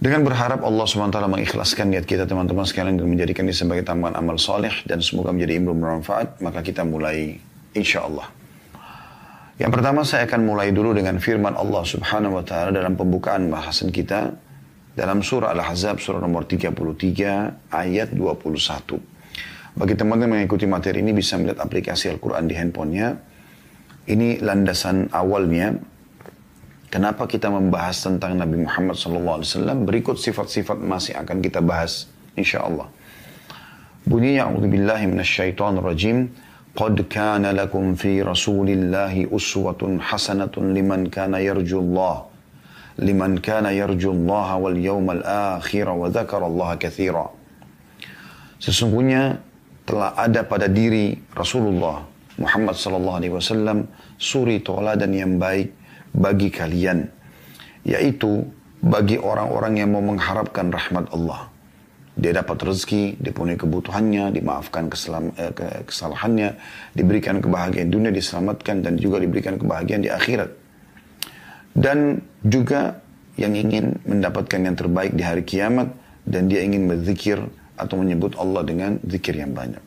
Dengan berharap Allah SWT mengikhlaskan niat kita teman-teman sekalian dan menjadikan ini sebagai tambahan amal soleh dan semoga menjadi ilmu bermanfaat, maka kita mulai insya Allah. Yang pertama saya akan mulai dulu dengan firman Allah Subhanahu wa taala dalam pembukaan bahasan kita dalam surah Al-Ahzab surah nomor 33 ayat 21. Bagi teman-teman yang mengikuti materi ini bisa melihat aplikasi Al-Quran di handphonenya. Ini landasan awalnya. Kenapa kita membahas tentang Nabi Muhammad SAW? Berikut sifat-sifat masih akan kita bahas insyaallah. Bunyinya a'udzubillahi minasyaitonirrajim. Qad kana lakum fi Rasulillahi uswatun hasanatun liman kana yarjullaha wal yawmal akhir wa dzakarallaha katsira. Sesungguhnya telah ada pada diri Rasulullah Muhammad SAW suri tauladan yang baik bagi kalian, yaitu bagi orang-orang yang mau mengharapkan rahmat Allah. Dia dapat rezeki, dipenuhi kebutuhannya, dimaafkan kesalahannya, diberikan kebahagiaan dunia, diselamatkan, dan juga diberikan kebahagiaan di akhirat. Dan juga yang ingin mendapatkan yang terbaik di hari kiamat, dan dia ingin berzikir atau menyebut Allah dengan zikir yang banyak.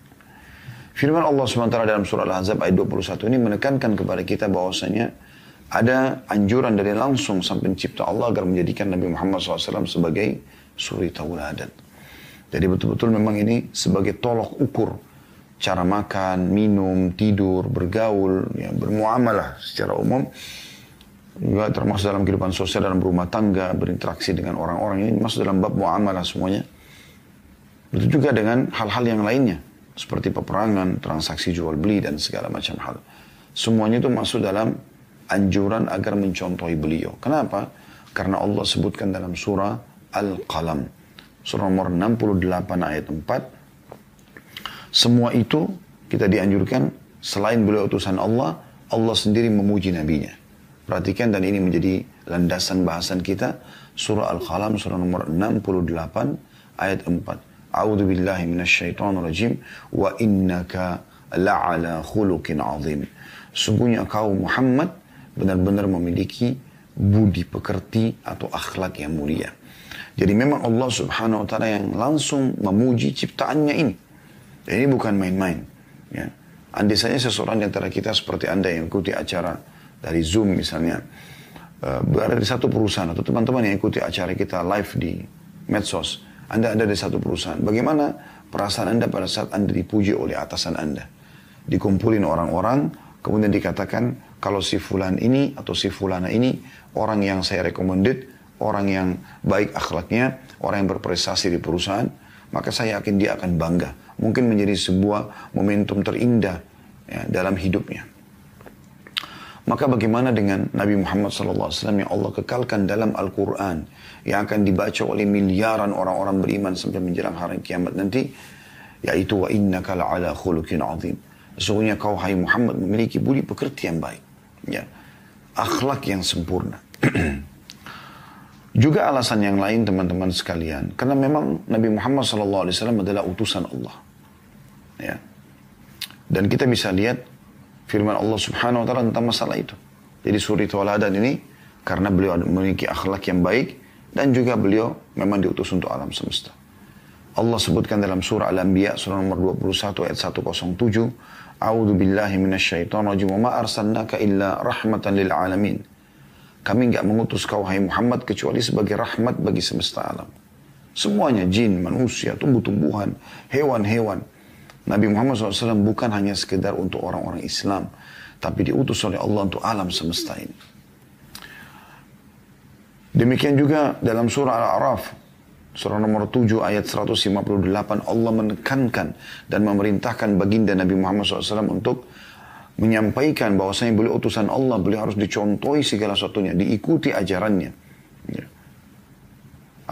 Firman Allah SWT dalam surah Al-Ahzab ayat 21 ini menekankan kepada kita bahwasanya ada anjuran dari langsung sang pencipta Allah agar menjadikan Nabi Muhammad SAW sebagai suri tauladan. Jadi betul-betul memang ini sebagai tolok ukur cara makan, minum, tidur, bergaul, ya, bermuamalah secara umum. Juga termasuk dalam kehidupan sosial, dalam rumah tangga, berinteraksi dengan orang-orang, ini masuk dalam bab muamalah semuanya. Begitu juga dengan hal-hal yang lainnya, seperti peperangan, transaksi jual beli, dan segala macam hal. Semuanya itu masuk dalam anjuran agar mencontohi beliau. Kenapa? Karena Allah sebutkan dalam surah Al-Qalam, surah nomor 68 ayat 4. Semua itu kita dianjurkan, selain beliau utusan Allah, Allah sendiri memuji nabinya. Perhatikan, dan ini menjadi landasan bahasan kita. Surah Al-Qalam, surah nomor 68 ayat 4. A'udzu billahi minasyaitonir rajim. Wa innaka la'ala khuluqin 'azim. Sungguhnya kau Muhammad benar-benar memiliki budi pekerti atau akhlak yang mulia. Jadi memang Allah Subhanahu wa taala yang langsung memuji ciptaannya ini. Dan ini bukan main-main, ya. Andai saja seseorang di antara kita seperti Anda yang ikuti acara dari Zoom misalnya, berada di satu perusahaan, atau teman-teman yang ikuti acara kita live di medsos, Anda ada di satu perusahaan. Bagaimana perasaan Anda pada saat Anda dipuji oleh atasan Anda? Dikumpulin orang-orang, kemudian dikatakan, kalau si fulan ini atau si fulana ini orang yang saya recommended, orang yang baik akhlaknya, orang yang berprestasi di perusahaan, maka saya yakin dia akan bangga. Mungkin menjadi sebuah momentum terindah, ya, dalam hidupnya. Maka bagaimana dengan Nabi Muhammad SAW yang Allah kekalkan dalam Al-Quran, yang akan dibaca oleh miliaran orang-orang beriman sampai menjelang hari kiamat nanti, yaitu wa innaka la'ala khuluqin 'azim. Sesungguhnya kau hai Muhammad memiliki budi pekerti yang baik, ya, akhlak yang sempurna. Juga alasan yang lain teman-teman sekalian, karena memang Nabi Muhammad SAW adalah utusan Allah, ya. Dan kita bisa lihat firman Allah Subhanahu wa taala tentang masalah itu. Jadi suri tauladan ini karena beliau memiliki akhlak yang baik dan juga beliau memang diutus untuk alam semesta. Allah sebutkan dalam surah Al-Anbiya surah nomor 21 ayat 107, A'udzu billahi minasyaitonir rajim. Wa ma arsalnaka illa rahmatan lil alamin. Kami enggak mengutus kau hai Muhammad kecuali sebagai rahmat bagi semesta alam. Semuanya, jin, manusia, tumbuh-tumbuhan, hewan-hewan. Nabi Muhammad SAW bukan hanya sekedar untuk orang-orang Islam, tapi diutus oleh Allah untuk alam semesta ini. Demikian juga dalam surah Al-A'raf, surah nomor 7 ayat 158, Allah menekankan dan memerintahkan baginda Nabi Muhammad SAW untuk menyampaikan bahwasanya beliau utusan Allah, beliau harus dicontohi segala sesuatunya, diikuti ajarannya. Ya.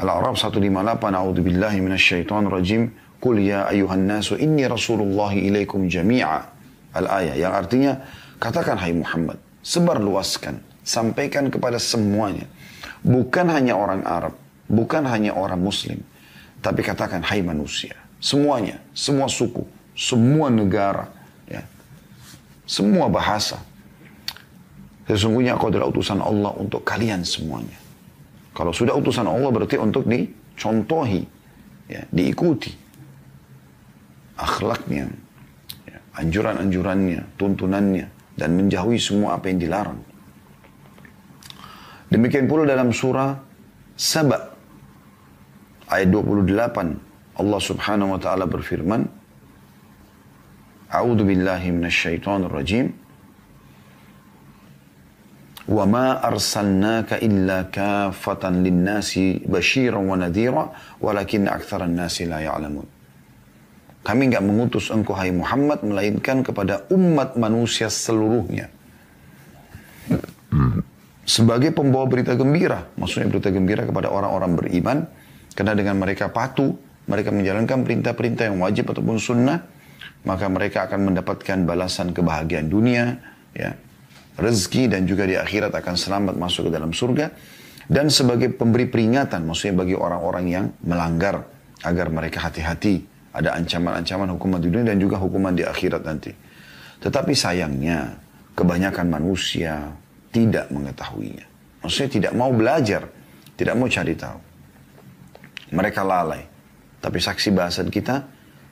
Al-A'raf 158, A'udzubillahi minasyaitonirrajim. Qul ya ayuhan nasu inni rasulullahi ilaikum jami'a. Al-ayah, yang artinya, katakan hai Muhammad, sebarluaskan, sampaikan kepada semuanya. Bukan hanya orang Arab, bukan hanya orang Muslim, tapi katakan hai manusia. Semuanya, semua suku, semua negara, ya, semua bahasa. Sesungguhnya aku adalah utusan Allah untuk kalian semuanya. Kalau sudah utusan Allah berarti untuk dicontohi, ya, diikuti. Akhlaknya, ya, anjuran-anjurannya, tuntunannya, dan menjauhi semua apa yang dilarang. Demikian pula dalam surah Saba ayat 28 Allah Subhanahu wa taala berfirman, A'udzu billahi minasyaitonir rajim. Wa ma arsalnaka illa kaffatan lin-nasi basyiran wa nadhira walakin aktsaran nasi la ya'lamun. Kami enggak mengutus engkau hai Muhammad melainkan kepada umat manusia seluruhnya. Sebagai pembawa berita gembira, maksudnya berita gembira kepada orang-orang beriman, karena dengan mereka patuh, mereka menjalankan perintah-perintah yang wajib ataupun sunnah, maka mereka akan mendapatkan balasan kebahagiaan dunia, ya, rezeki, dan juga di akhirat akan selamat masuk ke dalam surga. Dan sebagai pemberi peringatan, maksudnya bagi orang-orang yang melanggar, agar mereka hati-hati. Ada ancaman-ancaman hukuman di dunia dan juga hukuman di akhirat nanti. Tetapi sayangnya, kebanyakan manusia tidak mengetahuinya. Maksudnya tidak mau belajar, tidak mau cari tahu. Mereka lalai. Tapi saksi bahasan kita,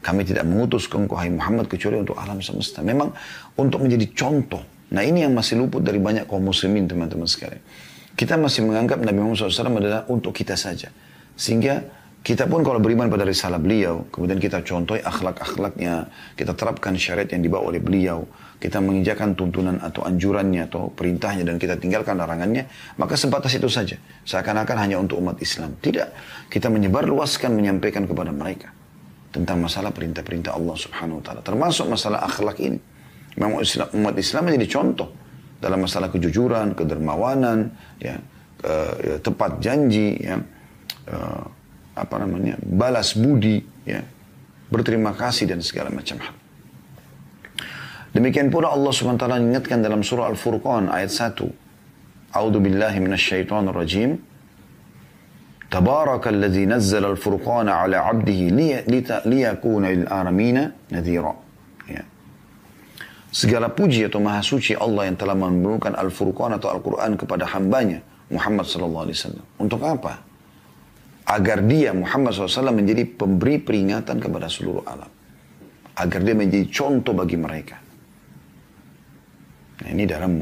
kami tidak mengutus ke engkau hai Muhammad kecuali untuk alam semesta. Memang untuk menjadi contoh. Nah ini yang masih luput dari banyak kaum muslimin teman-teman sekalian. Kita masih menganggap Nabi Muhammad SAW adalah untuk kita saja. Sehingga kita pun kalau beriman pada risalah beliau, kemudian kita contohi akhlak-akhlaknya, kita terapkan syariat yang dibawa oleh beliau, kita menginjakan tuntunan atau anjurannya atau perintahnya dan kita tinggalkan larangannya, maka sebatas itu saja. Seakan-akan hanya untuk umat Islam. Tidak. Kita menyebarluaskan, menyampaikan kepada mereka tentang masalah perintah-perintah Allah Subhanahu wa taala, termasuk masalah akhlak ini. Memang umat Islam menjadi contoh dalam masalah kejujuran, kedermawanan, ya, tepat janji, ya, balas budi, ya, berterima kasih dan segala macam hal. Demikian pula Allah Subhanahu wa taala ingatkan dalam surah Al-Furqan ayat 1. A'udzu billahi minasyaitonir rajim. Tabarakalladzi nazzala al-furqana 'ala 'abdihi liyakuna lil alamina nadhira. Ya. Segala puji atau maha suci Allah yang telah menurunkan Al-Furqan atau Al-Quran kepada hambanya Muhammad sallallahu alaihi wasallam. Untuk apa? Agar dia Muhammad SAW menjadi pemberi peringatan kepada seluruh alam. Agar dia menjadi contoh bagi mereka. Nah, ini dalam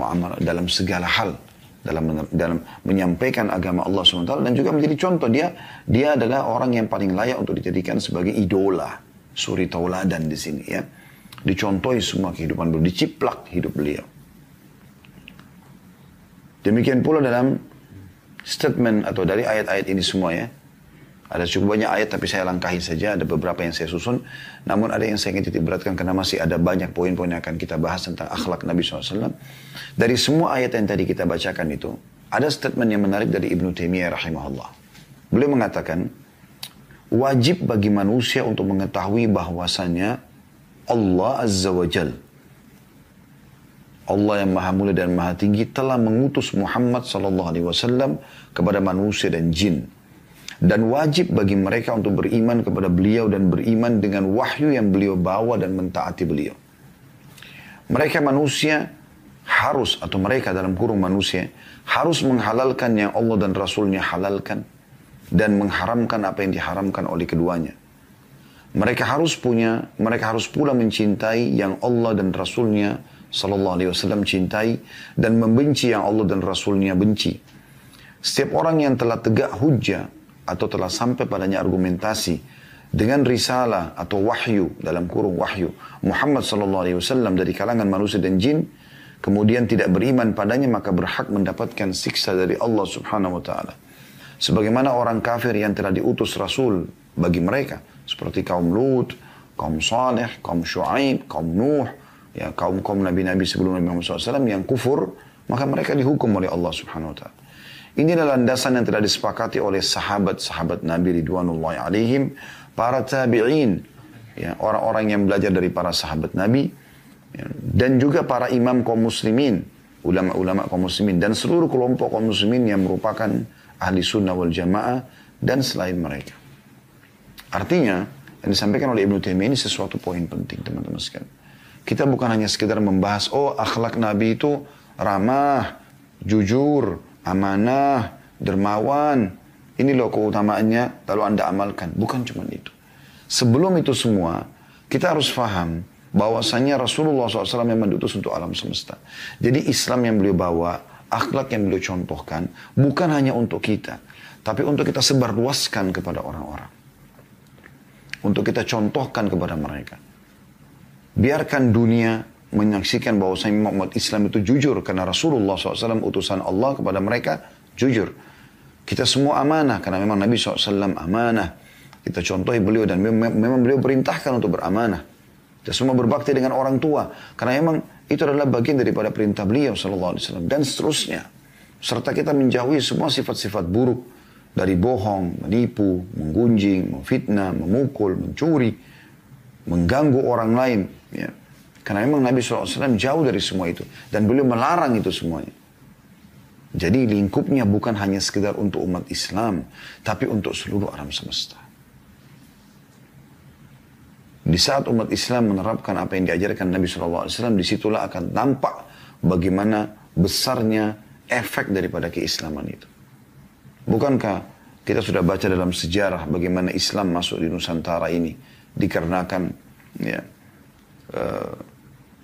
segala hal. Dalam menyampaikan agama Allah SWT dan juga menjadi contoh. Dia adalah orang yang paling layak untuk dijadikan sebagai idola. Suri tauladan di sini, ya. Dicontohi semua kehidupan beliau. Diciplak hidup beliau. Demikian pula dalam statement atau dari ayat-ayat ini semua, ya. Ada cukup banyak ayat tapi saya langkahi saja. Ada beberapa yang saya susun. Namun ada yang saya ingin titik beratkan karena masih ada banyak poin-poin yang akan kita bahas tentang akhlak Nabi SAW. Dari semua ayat yang tadi kita bacakan itu, ada statement yang menarik dari Ibnu Taimiyah rahimahullah. Beliau mengatakan, wajib bagi manusia untuk mengetahui bahwasannya Allah Azza wa Jal, Allah yang maha mulia dan maha tinggi telah mengutus Muhammad SAW kepada manusia dan jin. Dan wajib bagi mereka untuk beriman kepada beliau dan beriman dengan wahyu yang beliau bawa dan mentaati beliau. Mereka manusia harus, atau mereka dalam kurung manusia, harus menghalalkan yang Allah dan Rasulnya halalkan dan mengharamkan apa yang diharamkan oleh keduanya. Mereka harus pula mencintai yang Allah dan Rasulnya Sallallahu Alaihi Wasallam cintai dan membenci yang Allah dan Rasulnya benci. Setiap orang yang telah tegak hujjah atau telah sampai padanya argumentasi dengan risalah atau wahyu, dalam kurung wahyu, Muhammad SAW dari kalangan manusia dan jin, kemudian tidak beriman padanya, maka berhak mendapatkan siksa dari Allah Subhanahu wa Ta'ala. Sebagaimana orang kafir yang telah diutus Rasul bagi mereka, seperti kaum Lut, kaum Saleh, kaum Shu'aib, kaum Nuh, ya, kaum-kaum nabi-nabi sebelum Nabi Muhammad SAW yang kufur, maka mereka dihukum oleh Allah Subhanahu wa Ta'ala. Inilah landasan yang telah disepakati oleh sahabat-sahabat Nabi Ridwanullahi alaihim, para tabi'in, ya, orang-orang yang belajar dari para sahabat Nabi, ya, dan juga para imam kaum muslimin, ulama-ulama kaum muslimin, dan seluruh kelompok kaum muslimin yang merupakan ahli sunnah wal jamaah, dan selain mereka. Artinya, yang disampaikan oleh Ibnu Taimiyah ini sesuatu poin penting, teman-teman sekalian. Kita bukan hanya sekedar membahas, oh akhlak Nabi itu ramah, jujur, amanah, dermawan. Ini loh keutamaannya, lalu Anda amalkan. Bukan cuma itu. Sebelum itu semua, kita harus faham bahwasanya Rasulullah SAW memang diutus untuk alam semesta. Jadi Islam yang beliau bawa, akhlak yang beliau contohkan, bukan hanya untuk kita, tapi untuk kita sebarluaskan kepada orang-orang. Untuk kita contohkan kepada mereka. Biarkan dunia menyaksikan bahwasanya umat Islam itu jujur, karena Rasulullah SAW utusan Allah kepada mereka jujur. Kita semua amanah, karena memang Nabi SAW amanah. Kita contohi beliau dan memang beliau perintahkan untuk beramanah. Kita semua berbakti dengan orang tua. Karena memang itu adalah bagian daripada perintah beliau SAW. Dan seterusnya. Serta kita menjauhi semua sifat-sifat buruk. Dari bohong, menipu, menggunjing, memfitnah, memukul, mencuri. Mengganggu orang lain. Ya. Karena memang Nabi SAW jauh dari semua itu. Dan beliau melarang itu semuanya. Jadi lingkupnya bukan hanya sekedar untuk umat Islam. Tapi untuk seluruh alam semesta. Di saat umat Islam menerapkan apa yang diajarkan Nabi SAW, disitulah akan nampak bagaimana besarnya efek daripada keislaman itu. Bukankah kita sudah baca dalam sejarah bagaimana Islam masuk di Nusantara ini dikarenakan ya,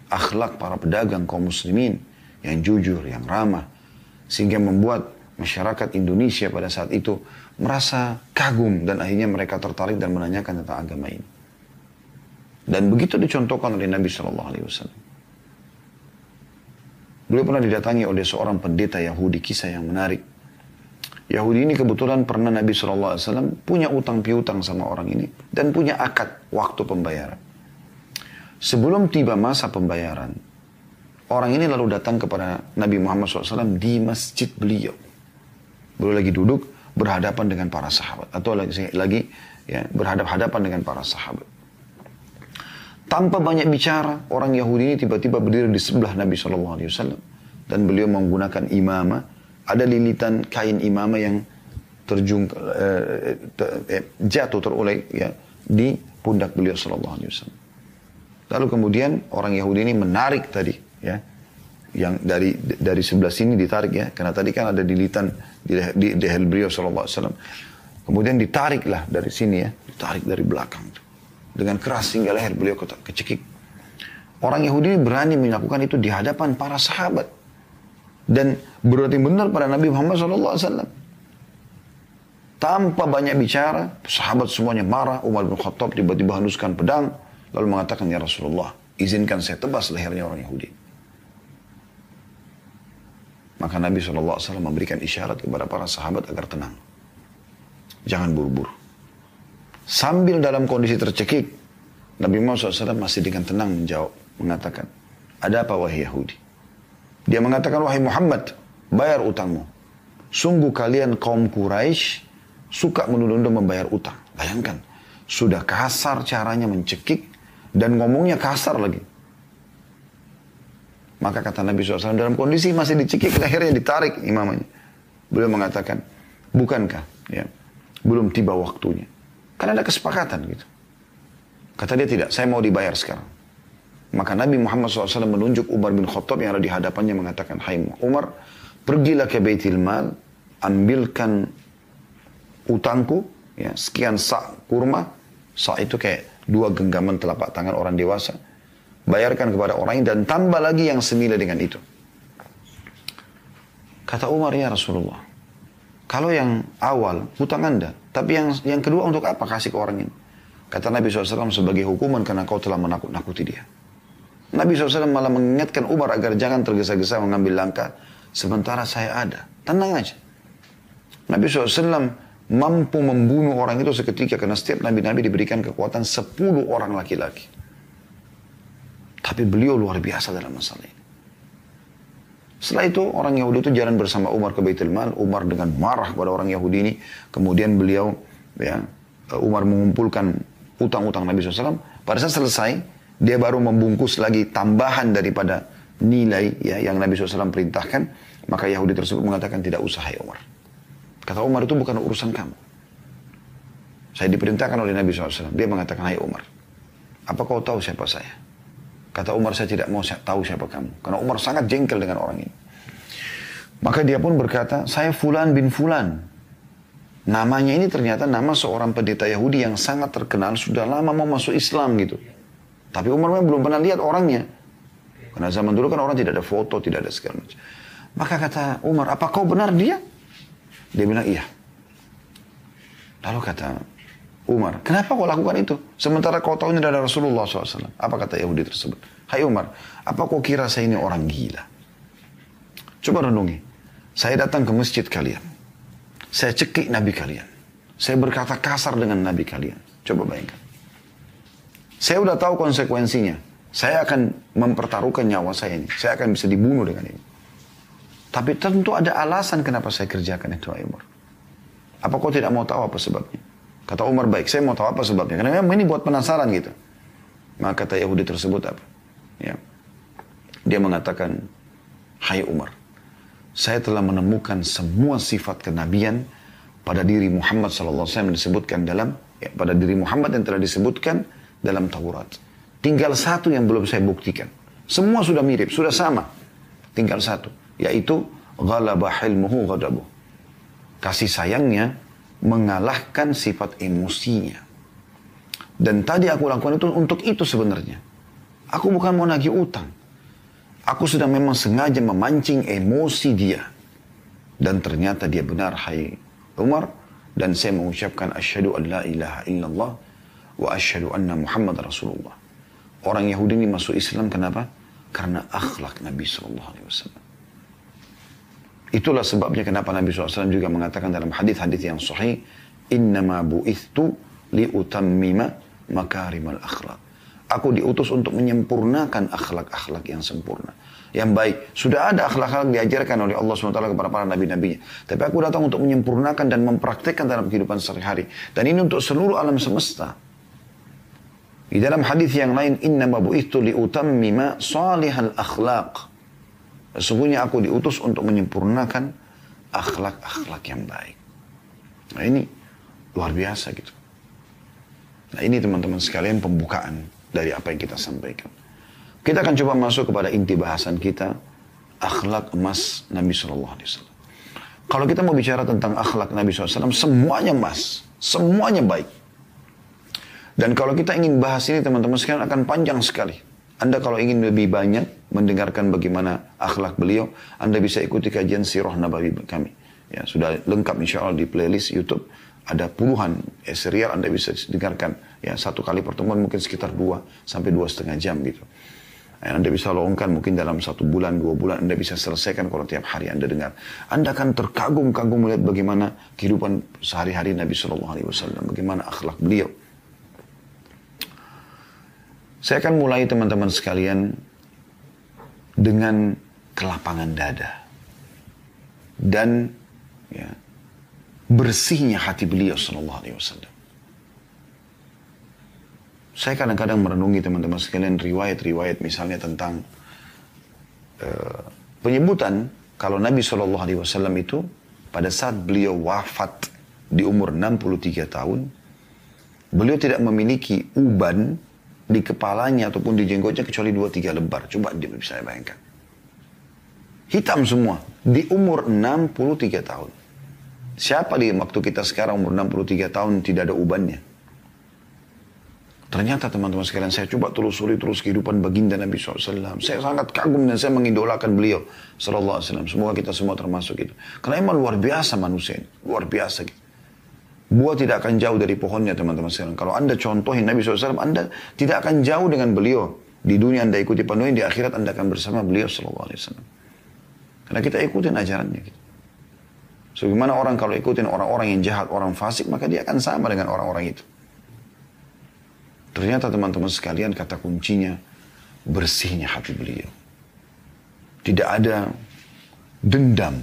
akhlak para pedagang kaum muslimin yang jujur, yang ramah, sehingga membuat masyarakat Indonesia pada saat itu merasa kagum dan akhirnya mereka tertarik dan menanyakan tentang agama ini. Dan begitu dicontohkan oleh Nabi SAW. Beliau pernah didatangi oleh seorang pendeta Yahudi, kisah yang menarik. Yahudi ini kebetulan pernah Nabi SAW punya utang piutang sama orang ini. Dan punya akad waktu pembayaran. Sebelum tiba masa pembayaran, orang ini lalu datang kepada Nabi Muhammad SAW di masjid beliau. Beliau lagi duduk berhadapan dengan para sahabat. Atau lagi ya, berhadap-hadapan dengan para sahabat. Tanpa banyak bicara, orang Yahudi ini tiba-tiba berdiri di sebelah Nabi SAW. Dan beliau menggunakan imamah. Ada lilitan kain imamah yang jatuh terulai ya, di pundak beliau SAW. Lalu kemudian orang Yahudi ini menarik tadi. Ya, yang dari sebelah sini ditarik ya. Karena tadi kan ada lilitan di leher beliau SAW. Kemudian ditariklah dari sini ya. Ditarik dari belakang itu. Dengan keras hingga leher beliau kecekik. Orang Yahudi berani melakukan itu di hadapan para sahabat. Dan berarti benar pada Nabi Muhammad SAW. Tanpa banyak bicara, sahabat semuanya marah. Umar bin Khattab tiba-tiba hanuskan pedang. Lalu mengatakan, ya Rasulullah, izinkan saya tebas lehernya orang Yahudi. Maka Nabi SAW memberikan isyarat kepada para sahabat agar tenang. Jangan buru-buru. Sambil dalam kondisi tercekik, Nabi Muhammad SAW masih dengan tenang menjawab, mengatakan, ada apa wahai Yahudi? Dia mengatakan, wahai Muhammad, bayar utangmu. Sungguh kalian kaum Quraisy suka menunda-nunda membayar utang. Bayangkan, sudah kasar caranya mencekik dan ngomongnya kasar lagi. Maka kata Nabi SAW, dalam kondisi masih dicekik, akhirnya ditarik imamanya. Beliau mengatakan, bukankah ya, belum tiba waktunya? Karena ada kesepakatan gitu. Kata dia tidak, saya mau dibayar sekarang. Maka Nabi Muhammad SAW menunjuk Umar bin Khattab yang ada di hadapannya mengatakan, hai Umar, pergilah ke Baitul Mal, ambilkan utangku, ya, sekian sa' kurma. Sa' itu kayak 2 genggaman telapak tangan orang dewasa. Bayarkan kepada orang ini dan tambah lagi yang senilai dengan itu. Kata Umar, ya Rasulullah, kalau yang awal, hutang Anda. Tapi yang kedua untuk apa kasih ke orang ini? Kata Nabi SAW sebagai hukuman karena kau telah menakut-nakuti dia. Nabi SAW malah mengingatkan Umar agar jangan tergesa-gesa mengambil langkah. Sementara saya ada. Tenang aja. Nabi SAW mampu membunuh orang itu seketika. Karena setiap Nabi-Nabi diberikan kekuatan 10 orang laki-laki. Tapi beliau luar biasa dalam masalah ini. Setelah itu orang Yahudi itu jalan bersama Umar ke Baitul Mal. Umar dengan marah pada orang Yahudi ini. Kemudian beliau, ya, Umar mengumpulkan utang-utang Nabi SAW. Pada saat selesai, dia baru membungkus lagi tambahan daripada nilai ya, yang Nabi SAW perintahkan. Maka Yahudi tersebut mengatakan, tidak usah hai Umar. Kata Umar, itu bukan urusan kamu. Saya diperintahkan oleh Nabi SAW. Dia mengatakan, hai Umar, apa kau tahu siapa saya? Kata Umar, saya tidak mau tahu siapa kamu. Karena Umar sangat jengkel dengan orang ini. Maka dia pun berkata, saya Fulan bin Fulan. Namanya ini ternyata nama seorang pendeta Yahudi yang sangat terkenal, sudah lama mau masuk Islam gitu. Tapi Umar belum pernah lihat orangnya. Karena zaman dulu kan orang tidak ada foto, tidak ada segala macam. Maka kata Umar, apa kau benar dia? Dia bilang, iya. Lalu kata Umar, kenapa kau lakukan itu? Sementara kau tahu ini adalah Rasulullah SAW. Apa kata Yahudi tersebut? Hai Umar, apa kau kira saya ini orang gila? Coba renungi. Saya datang ke masjid kalian. Saya cekik Nabi kalian. Saya berkata kasar dengan Nabi kalian. Coba bayangkan. Saya udah tahu konsekuensinya. Saya akan mempertaruhkan nyawa saya ini. Saya akan bisa dibunuh dengan ini. Tapi tentu ada alasan kenapa saya kerjakan itu, Umar. Apa kau tidak mau tahu apa sebabnya? Kata Umar, baik, saya mau tahu apa sebabnya. Karena memang ini buat penasaran gitu. Maka kata Yahudi tersebut apa? Ya. Dia mengatakan, hai Umar, saya telah menemukan semua sifat kenabian pada diri Muhammad SAW yang disebutkan dalam, pada diri Muhammad yang telah disebutkan dalam Taurat. Tinggal satu yang belum saya buktikan. Semua sudah mirip, sudah sama. Tinggal satu, yaitu ghalaba hilmuhu ghadabuh. Kasih sayangnya mengalahkan sifat emosinya. Dan tadi aku lakukan itu untuk itu sebenarnya. Aku bukan mau nagih utang. Aku sudah memang sengaja memancing emosi dia. Dan ternyata dia benar, hai Umar. Dan saya mengucapkan asyhadu an la ilaha illallah wa asyhadu anna Muhammad Rasulullah. Orang Yahudi ini masuk Islam kenapa? Karena akhlak Nabi SAW. Itulah sebabnya kenapa Nabi SAW juga mengatakan dalam hadis-hadis yang sahih, innama bu'ithtu liutammima makarimal akhlak. Aku diutus untuk menyempurnakan akhlak-akhlak yang sempurna. Yang baik. Sudah ada akhlak-akhlak diajarkan oleh Allah SWT kepada para nabi-nabinya. Tapi aku datang untuk menyempurnakan dan mempraktekkan dalam kehidupan sehari-hari. Dan ini untuk seluruh alam semesta. Di dalam hadis yang lain, innama bu'ithtu liutammima salihal akhlaq. Sesungguhnya aku diutus untuk menyempurnakan akhlak-akhlak yang baik. Nah ini luar biasa gitu. Nah ini teman-teman sekalian pembukaan dari apa yang kita sampaikan. Kita akan coba masuk kepada inti bahasan kita, akhlak emas Nabi SAW. Kalau kita mau bicara tentang akhlak Nabi SAW, semuanya emas, semuanya baik. Dan kalau kita ingin bahas ini teman-teman sekalian akan panjang sekali. Anda kalau ingin lebih banyak mendengarkan bagaimana akhlak beliau, Anda bisa ikuti kajian Sirah Nabawi kami. Ya, sudah lengkap insya Allah di playlist YouTube. Ada puluhan serial Anda bisa dengarkan. Ya, satu kali pertemuan mungkin sekitar 2 sampai 2,5 jam gitu. Anda bisa lowongkan mungkin dalam 1 bulan, 2 bulan Anda bisa selesaikan kalau tiap hari Anda dengar. Anda akan terkagum-kagum melihat bagaimana kehidupan sehari-hari Nabi SAW. Bagaimana akhlak beliau. Saya akan mulai teman-teman sekalian dengan kelapangan dada. Dan ya, bersihnya hati beliau SAW. Saya kadang-kadang merenungi teman-teman sekalian riwayat-riwayat misalnya tentang penyebutan kalau Nabi SAW itu pada saat beliau wafat di umur 63 tahun, beliau tidak memiliki uban di kepalanya ataupun di jenggotnya kecuali 2-3 lembar. Coba bisa bayangkan. Hitam semua di umur 63 tahun. Siapa di waktu kita sekarang umur 63 tahun tidak ada ubannya? Ternyata teman-teman sekalian saya coba telusuri terus kehidupan baginda Nabi SAW. Saya sangat kagum dan saya mengidolakan beliau SAW. Semoga kita semua termasuk itu. Karena emang luar biasa manusia ini. Luar biasa gitu. Buah tidak akan jauh dari pohonnya teman-teman sekalian. Kalau Anda contohin Nabi SAW, Anda tidak akan jauh dengan beliau. Di dunia Anda ikuti penuhin, di akhirat Anda akan bersama beliau SAW. Karena kita ikutin ajarannya gitu. Sebagaimana orang kalau ikutin orang-orang yang jahat, orang fasik, maka dia akan sama dengan orang-orang itu. Ternyata teman-teman sekalian kata kuncinya bersihnya hati beliau. Tidak ada dendam.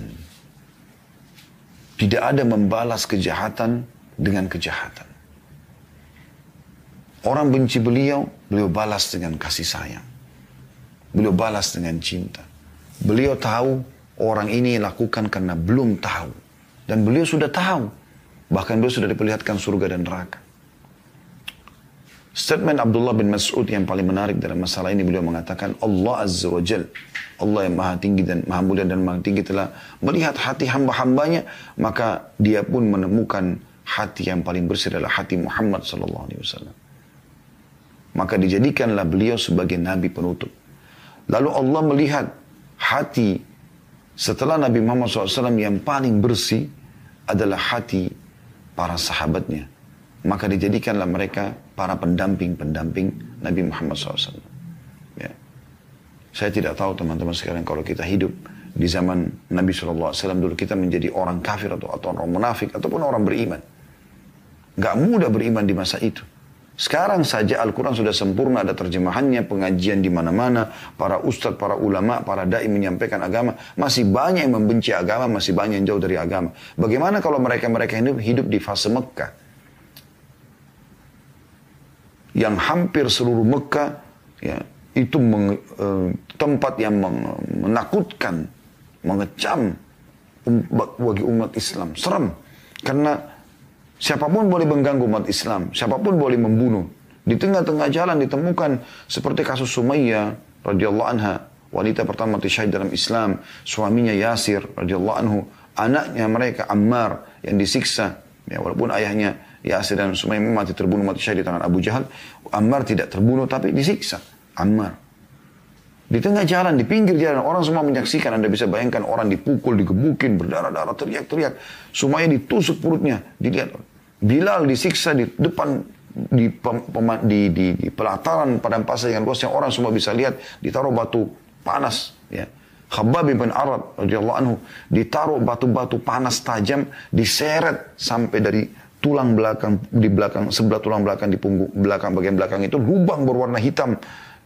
Tidak ada membalas kejahatan dengan kejahatan. Orang benci beliau, beliau balas dengan kasih sayang. Beliau balas dengan cinta. Beliau tahu orang ini lakukan karena belum tahu. Dan beliau sudah tahu. Bahkan beliau sudah diperlihatkan surga dan neraka. Statement Abdullah bin Mas'ud yang paling menarik dalam masalah ini, beliau mengatakan Allah Azza wa Jal, Allah yang maha tinggi dan maha mulia dan maha tinggi telah melihat hati hamba-hambanya, maka dia pun menemukan hati yang paling bersih adalah hati Muhammad sallallahu alaihi wasallam. Maka dijadikanlah beliau sebagai nabi penutup. Lalu Allah melihat hati setelah Nabi Muhammad SAW yang paling bersih adalah hati para sahabatnya. Maka dijadikanlah mereka para pendamping-pendamping Nabi Muhammad SAW. Ya. Saya tidak tahu teman-teman sekalian, kalau kita hidup di zaman Nabi SAW dulu, kita menjadi orang kafir atau orang munafik ataupun orang beriman. Gak mudah beriman di masa itu. Sekarang saja Al-Quran sudah sempurna, ada terjemahannya, pengajian di mana-mana, para ustadz, para ulama, para dai menyampaikan agama. Masih banyak yang membenci agama, masih banyak yang jauh dari agama. Bagaimana kalau mereka-mereka hidup di fase Mekah? Yang hampir seluruh Mekah ya, itu tempat yang menakutkan, mengecam bagi umat Islam. Serem. Karena siapapun boleh mengganggu umat Islam, siapapun boleh membunuh. Di tengah-tengah jalan ditemukan seperti kasus Sumayyah radhiyallahu anha, wanita pertama mati syahid dalam Islam, suaminya Yasir radhiyallahu anhu, anaknya mereka Ammar yang disiksa. Ya, walaupun ayahnya Yasir dan Sumayyah mati terbunuh, mati syahid di tangan Abu Jahal, Ammar tidak terbunuh tapi disiksa. Ammar di tengah jalan, di pinggir jalan, orang semua menyaksikan. Anda bisa bayangkan orang dipukul, digebukin, berdarah-darah, teriak-teriak. Sumayyah ditusuk perutnya, dilihat. Bilal disiksa di depan, di pelataran padang pasir yang luas yang orang semua bisa lihat, ditaruh batu panas. Ya. Khabbab bin Arad radhiyallahu anhu ditaruh batu-batu panas tajam, diseret sampai dari tulang belakang, di belakang, sebelah tulang belakang di punggung belakang, bagian belakang itu lubang berwarna hitam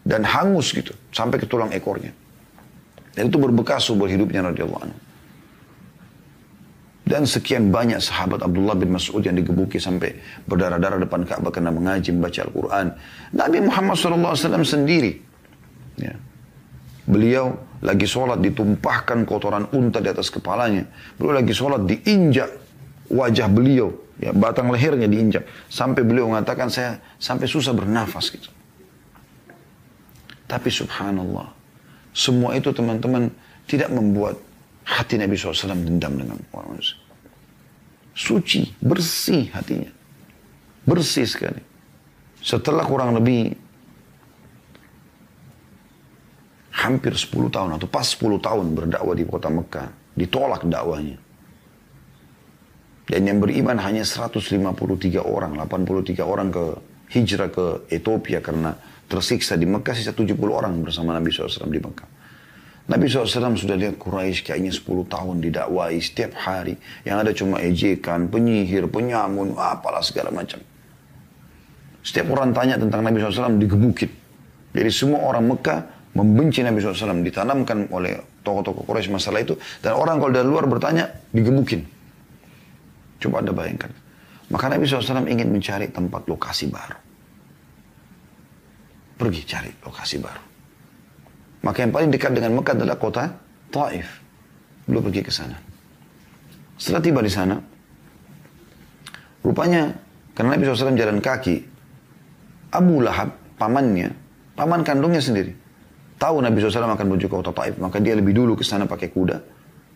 dan hangus gitu sampai ke tulang ekornya. Dan itu berbekas seumur hidupnya radhiyallahu anhu. Dan sekian banyak sahabat Abdullah bin Mas'ud yang digebuki sampai berdarah-darah depan Ka'bah karena mengaji membaca Al-Quran. Nabi Muhammad SAW sendiri, ya, beliau lagi sholat ditumpahkan kotoran unta di atas kepalanya. Beliau lagi sholat diinjak wajah beliau, ya, batang lehernya diinjak. Sampai beliau mengatakan, saya sampai susah bernafas gitu. Tapi subhanallah, semua itu teman-teman tidak membuat hati Nabi SAW dendam dengan orang manusia. Suci, bersih hatinya. Bersih sekali. Setelah kurang lebih hampir 10 tahun atau pas 10 tahun berdakwah di kota Mekah, ditolak dakwahnya. Dan yang beriman hanya 153 orang, 83 orang ke hijrah ke Ethiopia karena tersiksa di Mekah, sisa 70 orang bersama Nabi SAW di Mekah. Nabi SAW sudah lihat Quraisy kayaknya 10 tahun didakwai setiap hari. Yang ada cuma ejekan, penyihir, penyamun, apalah segala macam. Setiap orang tanya tentang Nabi SAW digebukin. Jadi semua orang Mekah membenci Nabi SAW. Ditanamkan oleh tokoh-tokoh Quraisy masalah itu. Dan orang kalau dari luar bertanya digebukin. Coba Anda bayangkan. Maka Nabi SAW ingin mencari tempat lokasi baru. Pergi cari lokasi baru. Maka yang paling dekat dengan Mekah adalah kota Taif. Beliau pergi ke sana. Setelah tiba di sana, rupanya karena Nabi SAW jalan kaki, Abu Lahab, pamannya, paman kandungnya sendiri, tahu Nabi SAW akan menuju ke kota Taif, maka dia lebih dulu ke sana pakai kuda,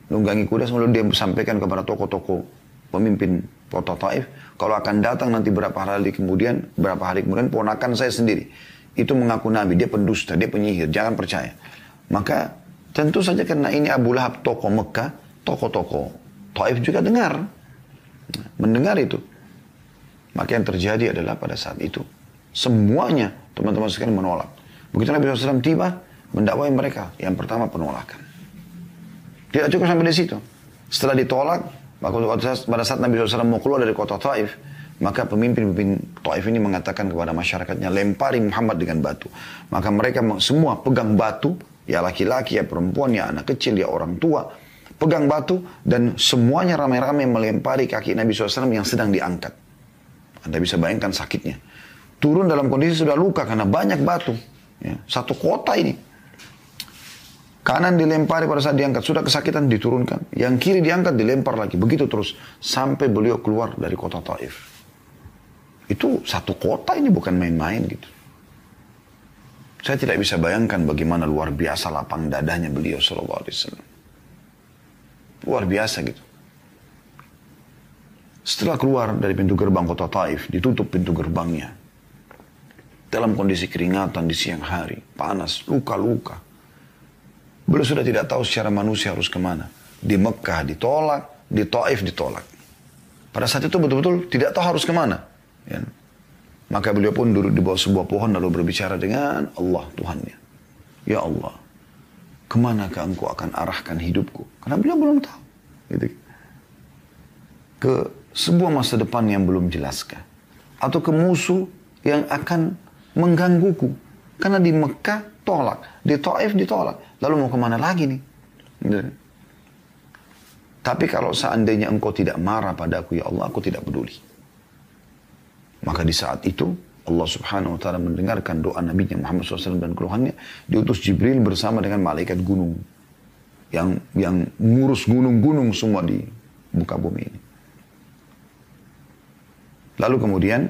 nunggangi kuda, sebelum dia sampaikan kepada tokoh-tokoh pemimpin kota Taif, kalau akan datang nanti berapa hari kemudian, ponakan saya sendiri. Itu mengaku Nabi, dia pendusta, dia penyihir, jangan percaya. Maka tentu saja karena ini Abu Lahab tokoh Mekah, tokoh-tokoh Taif juga mendengar itu. Maka yang terjadi adalah pada saat itu, semuanya teman-teman sekalian menolak. Begitu Nabi SAW tiba, mendakwai mereka, yang pertama penolakan. Tidak cukup sampai di situ. Setelah ditolak, maka pada saat Nabi SAW mau keluar dari kota Taif, maka pemimpin-pemimpin Taif ini mengatakan kepada masyarakatnya, lempari Muhammad dengan batu. Maka mereka semua pegang batu, ya laki-laki, ya perempuan, ya anak kecil, ya orang tua, pegang batu, dan semuanya ramai-ramai melempari kaki Nabi SAW yang sedang diangkat. Anda bisa bayangkan sakitnya. Turun dalam kondisi sudah luka karena banyak batu. Ya, satu kota ini. Kanan dilempari pada saat diangkat, sudah kesakitan diturunkan. Yang kiri diangkat, dilempar lagi. Begitu terus, sampai beliau keluar dari kota Taif. Itu satu kota ini bukan main-main gitu. Saya tidak bisa bayangkan bagaimana luar biasa lapang dadanya beliau sallallahu alaihi wasallam. Luar biasa gitu. Setelah keluar dari pintu gerbang kota Taif, ditutup pintu gerbangnya. Dalam kondisi keringatan di siang hari, panas, luka-luka. Beliau sudah tidak tahu secara manusia harus kemana. Di Mekah ditolak, di Taif ditolak. Pada saat itu betul-betul tidak tahu harus kemana. Ya. Maka beliau pun duduk di bawah sebuah pohon lalu berbicara dengan Allah Tuhannya. Ya Allah, kemanakah engkau akan arahkan hidupku? Karena beliau belum tahu. Gitu. Ke sebuah masa depan yang belum jelaskan. Atau ke musuh yang akan menggangguku. Karena di Mekah tolak, di Taif ditolak. Lalu mau kemana lagi nih? Gitu. Tapi kalau seandainya engkau tidak marah padaku ya Allah, aku tidak peduli. Maka di saat itu Allah subhanahu wa ta'ala mendengarkan doa Nabi Muhammad SAW dan keluhannya. Diutus Jibril bersama dengan malaikat gunung. Yang ngurus gunung-gunung semua di muka bumi ini. Lalu kemudian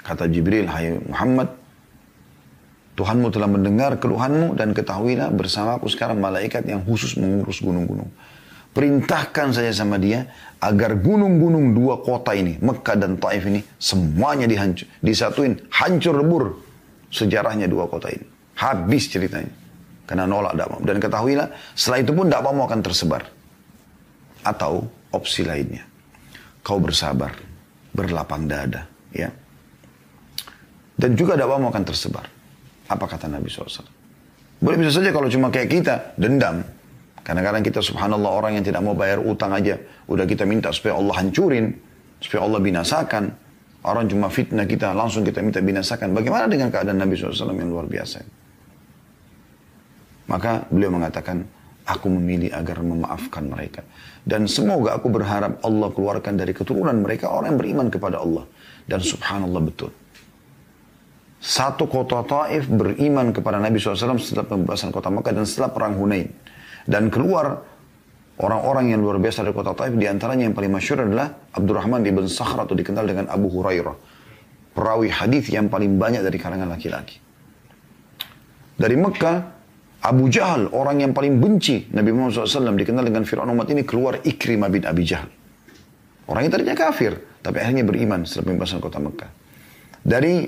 kata Jibril, hai Muhammad, Tuhanmu telah mendengar keluhanmu dan ketahuilah bersama aku sekarang malaikat yang khusus mengurus gunung-gunung. Perintahkan saja sama dia agar gunung-gunung dua kota ini, Mekah dan Taif ini, semuanya disatuin, hancur lebur sejarahnya dua kota ini. Habis ceritanya. Karena nolak dakwah. Dan ketahuilah, setelah itu pun dakwahmu akan tersebar. Atau opsi lainnya. Kau bersabar, berlapang dada. Ya. Dan juga dakwahmu akan tersebar. Apa kata Nabi SAW? Boleh bisa saja kalau cuma kayak kita, dendam. Kadang-kadang kita subhanallah orang yang tidak mau bayar utang aja. Udah kita minta supaya Allah hancurin. Supaya Allah binasakan. Orang cuma fitnah kita, langsung kita minta binasakan. Bagaimana dengan keadaan Nabi SAW yang luar biasa? Maka beliau mengatakan, aku memilih agar memaafkan mereka. Dan semoga aku berharap Allah keluarkan dari keturunan mereka orang yang beriman kepada Allah. Dan subhanallah betul. Satu kota Taif beriman kepada Nabi SAW setelah pembebasan kota Makkah dan setelah perang Hunain. Dan keluar orang-orang yang luar biasa dari kota Taif. Di antaranya yang paling masyhur adalah Abdurrahman ibn Sakhr atau dikenal dengan Abu Hurairah. Perawi hadis yang paling banyak dari kalangan laki-laki. Dari Mekah, Abu Jahal, orang yang paling benci Nabi Muhammad SAW, dikenal dengan Fir'aun umat ini, keluar Ikrimah bin Abi Jahal. Orang yang tadinya kafir, tapi akhirnya beriman setelah pembebasan kota Mekah. Dari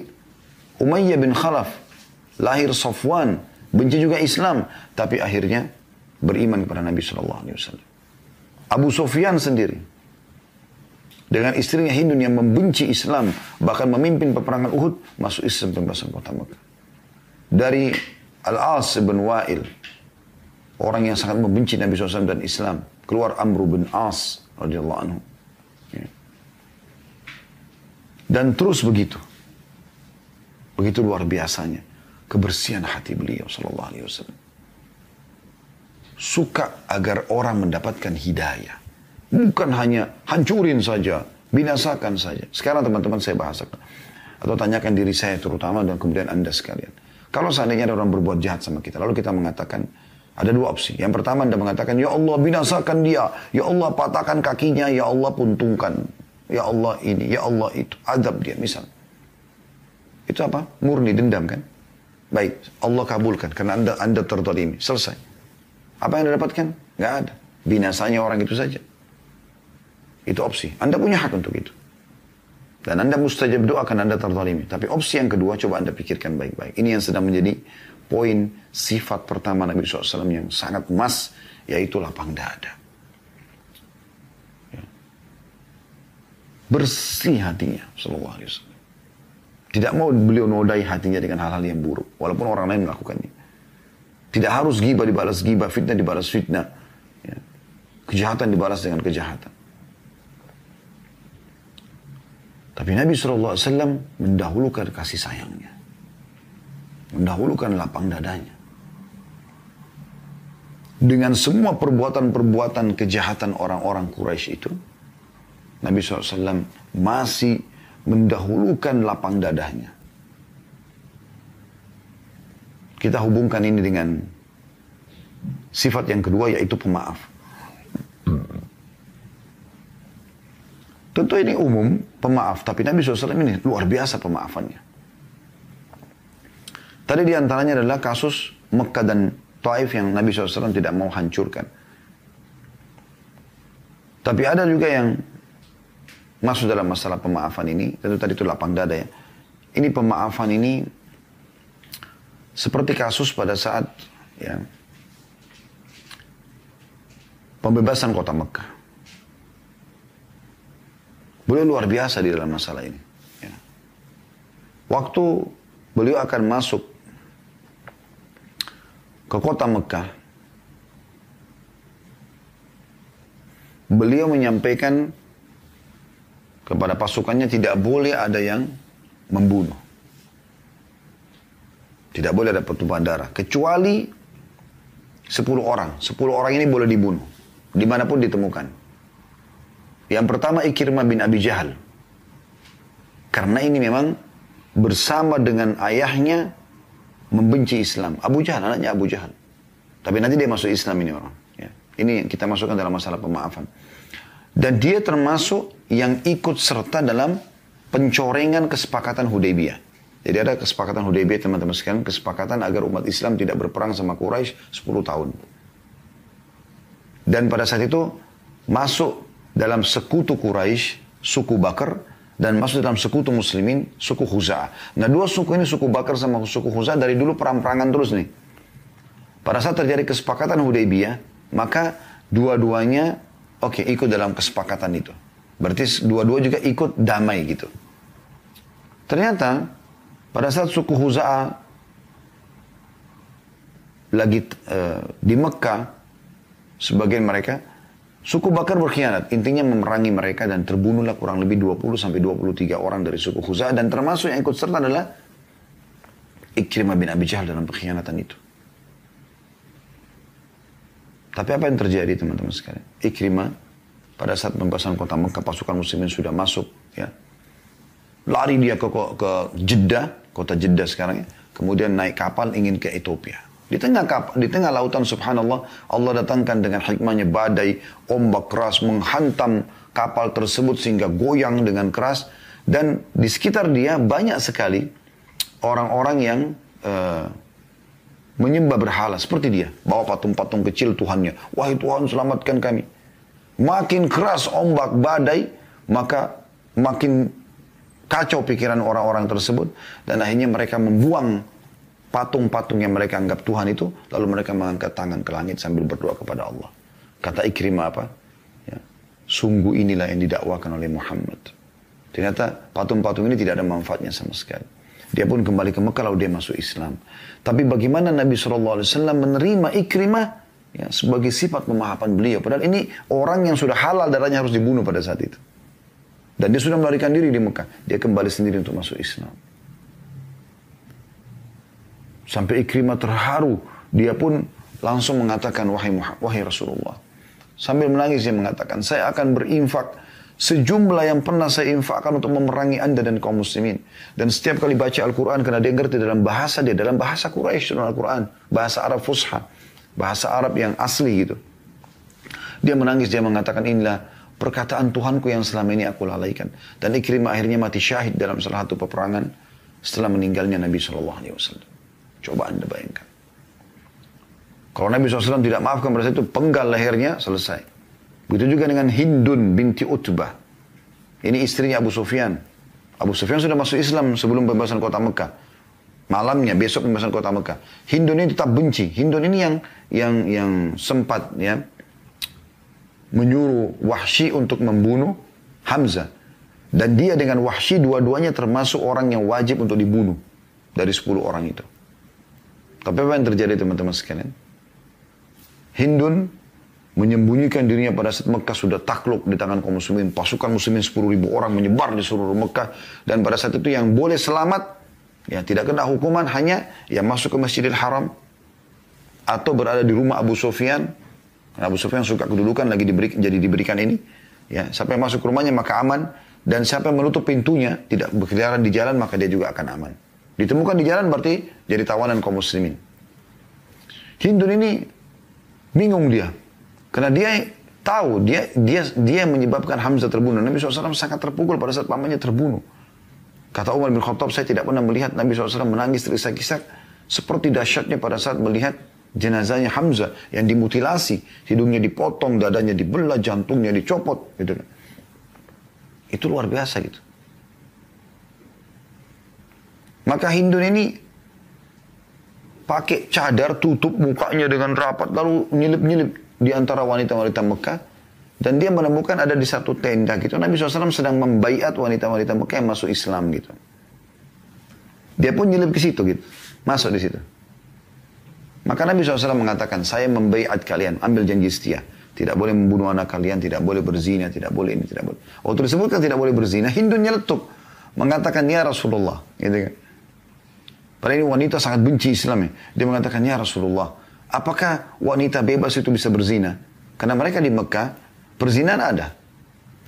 Umayyah bin Khalaf, lahir Safwan, benci juga Islam, tapi akhirnya beriman kepada Nabi SAW. Abu Sufyan sendiri, dengan istrinya Hindun yang membenci Islam, bahkan memimpin peperangan Uhud, masuk Islam pembebasan kota Mekah. Dari Al-As bin Wa'il, orang yang sangat membenci Nabi SAW dan Islam, keluar Amr bin As radhiyallahu anhu. Dan terus begitu. Begitu luar biasanya kebersihan hati beliau sallallahu alaihi wasallam. Suka agar orang mendapatkan hidayah. Bukan hanya hancurin saja, binasakan saja. Sekarang teman-teman saya bahasakan. Atau tanyakan diri saya terutama dan kemudian Anda sekalian. Kalau seandainya ada orang berbuat jahat sama kita, lalu kita mengatakan, ada dua opsi. Yang pertama Anda mengatakan, ya Allah binasakan dia. Ya Allah patahkan kakinya, ya Allah puntungkan. Ya Allah ini, ya Allah itu. Adab dia misal. Itu apa? Murni dendam kan? Baik, Allah kabulkan karena anda tertolimi. Selesai. Apa yang Anda dapatkan? Nggak ada. Binasanya orang itu saja. Itu opsi. Anda punya hak untuk itu. Dan Anda mustajab doa karena Anda tertolimi. Tapi opsi yang kedua, coba Anda pikirkan baik-baik. Ini yang sedang menjadi poin sifat pertama Nabi SAW yang sangat emas, yaitu lapang dada. Ya. Bersih hatinya, sallallahu alaihi wasallam. Tidak mau beliau nodai hatinya dengan hal-hal yang buruk. Walaupun orang lain melakukannya. Tidak harus ghibah dibalas ghibah, fitnah dibalas fitnah. Ya. Kejahatan dibalas dengan kejahatan. Tapi Nabi SAW mendahulukan kasih sayangnya. Mendahulukan lapang dadanya. Dengan semua perbuatan-perbuatan kejahatan orang-orang Quraisy itu, Nabi SAW masih mendahulukan lapang dadanya. Kita hubungkan ini dengan sifat yang kedua, yaitu pemaaf. Tentu ini umum, pemaaf. Tapi Nabi SAW ini luar biasa pemaafannya. Tadi diantaranya adalah kasus Mekah dan Taif yang Nabi SAW tidak mau hancurkan. Tapi ada juga yang masuk dalam masalah pemaafan ini. Tentu tadi itu lapang dada ya. Ini pemaafan ini seperti kasus pada saat ya, pembebasan kota Mekah. Beliau luar biasa di dalam masalah ini. Ya. Waktu beliau akan masuk ke kota Mekah, beliau menyampaikan kepada pasukannya tidak boleh ada yang membunuh. Tidak boleh ada pertumpahan darah. Kecuali 10 orang. 10 orang ini boleh dibunuh. Dimanapun ditemukan. Yang pertama Ikrimah bin Abi Jahal. Karena ini memang bersama dengan ayahnya membenci Islam. Abu Jahal, anaknya Abu Jahal. Tapi nanti dia masuk Islam ini orang. Ya. Ini yang kita masukkan dalam masalah pemaafan. Dan dia termasuk yang ikut serta dalam pencorengan kesepakatan Hudaybiyah. Jadi ada kesepakatan Hudaybiyah teman-teman sekalian. Kesepakatan agar umat Islam tidak berperang sama Quraisy 10 tahun. Dan pada saat itu masuk dalam sekutu Quraisy, suku Bakar, dan masuk dalam sekutu Muslimin, suku Khuza'ah. Nah, dua suku ini, suku Bakar sama suku Khuza'ah, dari dulu perang-perangan terus nih. Pada saat terjadi kesepakatan Hudaybiyah, maka dua-duanya, ikut dalam kesepakatan itu. Berarti dua-dua juga ikut damai gitu. Ternyata, pada saat suku Khuza'ah lagi di Mekah, sebagian mereka, suku Bakar berkhianat, intinya memerangi mereka dan terbunuhlah kurang lebih 20-23 orang dari suku Khuza'ah, dan termasuk yang ikut serta adalah Ikrimah bin Abi Jahal dalam pengkhianatan itu. Tapi apa yang terjadi teman-teman sekalian? Ikrimah pada saat pembebasan kota Mekah, pasukan muslimin sudah masuk, ya. Lari dia ke Jeddah, kota Jeddah sekarang ya. Kemudian naik kapal ingin ke Ethiopia. Di tengah lautan subhanallah, Allah datangkan dengan hikmahnya badai, ombak keras menghantam kapal tersebut sehingga goyang dengan keras. Dan di sekitar dia banyak sekali orang-orang yang menyembah berhala seperti dia. Bawa patung-patung kecil Tuhannya. Wahai Tuhan, selamatkan kami. Makin keras ombak badai, maka makin kacau pikiran orang-orang tersebut. Dan akhirnya mereka membuang patung-patung yang mereka anggap Tuhan itu, lalu mereka mengangkat tangan ke langit sambil berdoa kepada Allah. Kata Ikrimah apa? Ya, sungguh inilah yang didakwakan oleh Muhammad. Ternyata patung-patung ini tidak ada manfaatnya sama sekali. Dia pun kembali ke Mekah lalu dia masuk Islam. Tapi bagaimana Nabi SAW menerima Ikrimah ya, sebagai sifat pemahaman beliau. Padahal ini orang yang sudah halal darahnya harus dibunuh pada saat itu. Dan dia sudah melarikan diri di Mekah. Dia kembali sendiri untuk masuk Islam. Sampai Ikrimah terharu. Dia pun langsung mengatakan, wahai Rasulullah. Sambil menangis dia mengatakan, saya akan berinfak sejumlah yang pernah saya infakkan untuk memerangi anda dan kaum muslimin. Dan setiap kali baca Al-Quran, karena dia ngerti dalam bahasa dia, dalam bahasa Quraisy dalam Al-Quran. Bahasa Arab Fusha. Bahasa Arab yang asli gitu. Dia menangis, dia mengatakan, inilah perkataan Tuhanku yang selama ini aku lalaikan. Dan Ikrimah akhirnya mati syahid dalam salah satu peperangan setelah meninggalnya Nabi SAW. Coba anda bayangkan. Kalau Nabi SAW tidak maafkan pada saat itu, penggal lehernya, selesai. Begitu juga dengan Hindun binti Utbah. Ini istrinya Abu Sufyan. Abu Sufyan sudah masuk Islam sebelum pembebasan kota Mekah. Malamnya, besok pembebasan kota Mekah. Hindun ini tetap benci. Hindun ini yang sempat ya menyuruh Wahsy untuk membunuh Hamzah. Dan dia dengan Wahsy dua-duanya termasuk orang yang wajib untuk dibunuh dari 10 orang itu. Tapi apa yang terjadi teman-teman sekalian? Hindun menyembunyikan dirinya pada saat Mekah sudah takluk di tangan kaum muslimin. Pasukan muslimin 10.000 orang menyebar di seluruh Mekah. Dan pada saat itu yang boleh selamat, ya tidak kena hukuman, hanya yang masuk ke Masjidil Haram atau berada di rumah Abu Sufyan. Abu Sufyan suka kedudukan lagi diberikan ini. Ya, siapa yang masuk ke rumahnya maka aman. Dan siapa yang menutup pintunya, tidak berkeliaran di jalan, maka dia juga akan aman. Ditemukan di jalan berarti jadi tawanan kaum muslimin. Hindun ini bingung dia. Karena dia tahu dia menyebabkan Hamzah terbunuh. Nabi SAW sangat terpukul pada saat pamannya terbunuh. Kata Umar bin Khattab, saya tidak pernah melihat Nabi SAW menangis terisak-isak seperti dahsyatnya pada saat melihat jenazahnya Hamzah yang dimutilasi, hidungnya dipotong, dadanya dibelah, jantungnya dicopot, gitu. Itu luar biasa gitu. Maka Hindun ini pakai cadar tutup mukanya dengan rapat, lalu nyelip-nyelip di antara wanita-wanita Mekah. Dan dia menemukan ada di satu tenda gitu. Nabi SAW sedang membaiat wanita-wanita Mekah yang masuk Islam gitu. Dia pun nyelip ke situ gitu. Masuk di situ. Maka Nabi SAW mengatakan, saya membaiat kalian, ambil janji setia. Tidak boleh membunuh anak kalian, tidak boleh berzina, tidak boleh ini, tidak boleh. Waktu disebutkan tidak boleh berzina, Hindun nyeletuk. Mengatakan, ya Rasulullah. Gitu kan. Padahal ini wanita sangat benci Islamnya. Dia mengatakan, ya Rasulullah, apakah wanita bebas itu bisa berzina? Karena mereka di Mekah, perzinahan ada.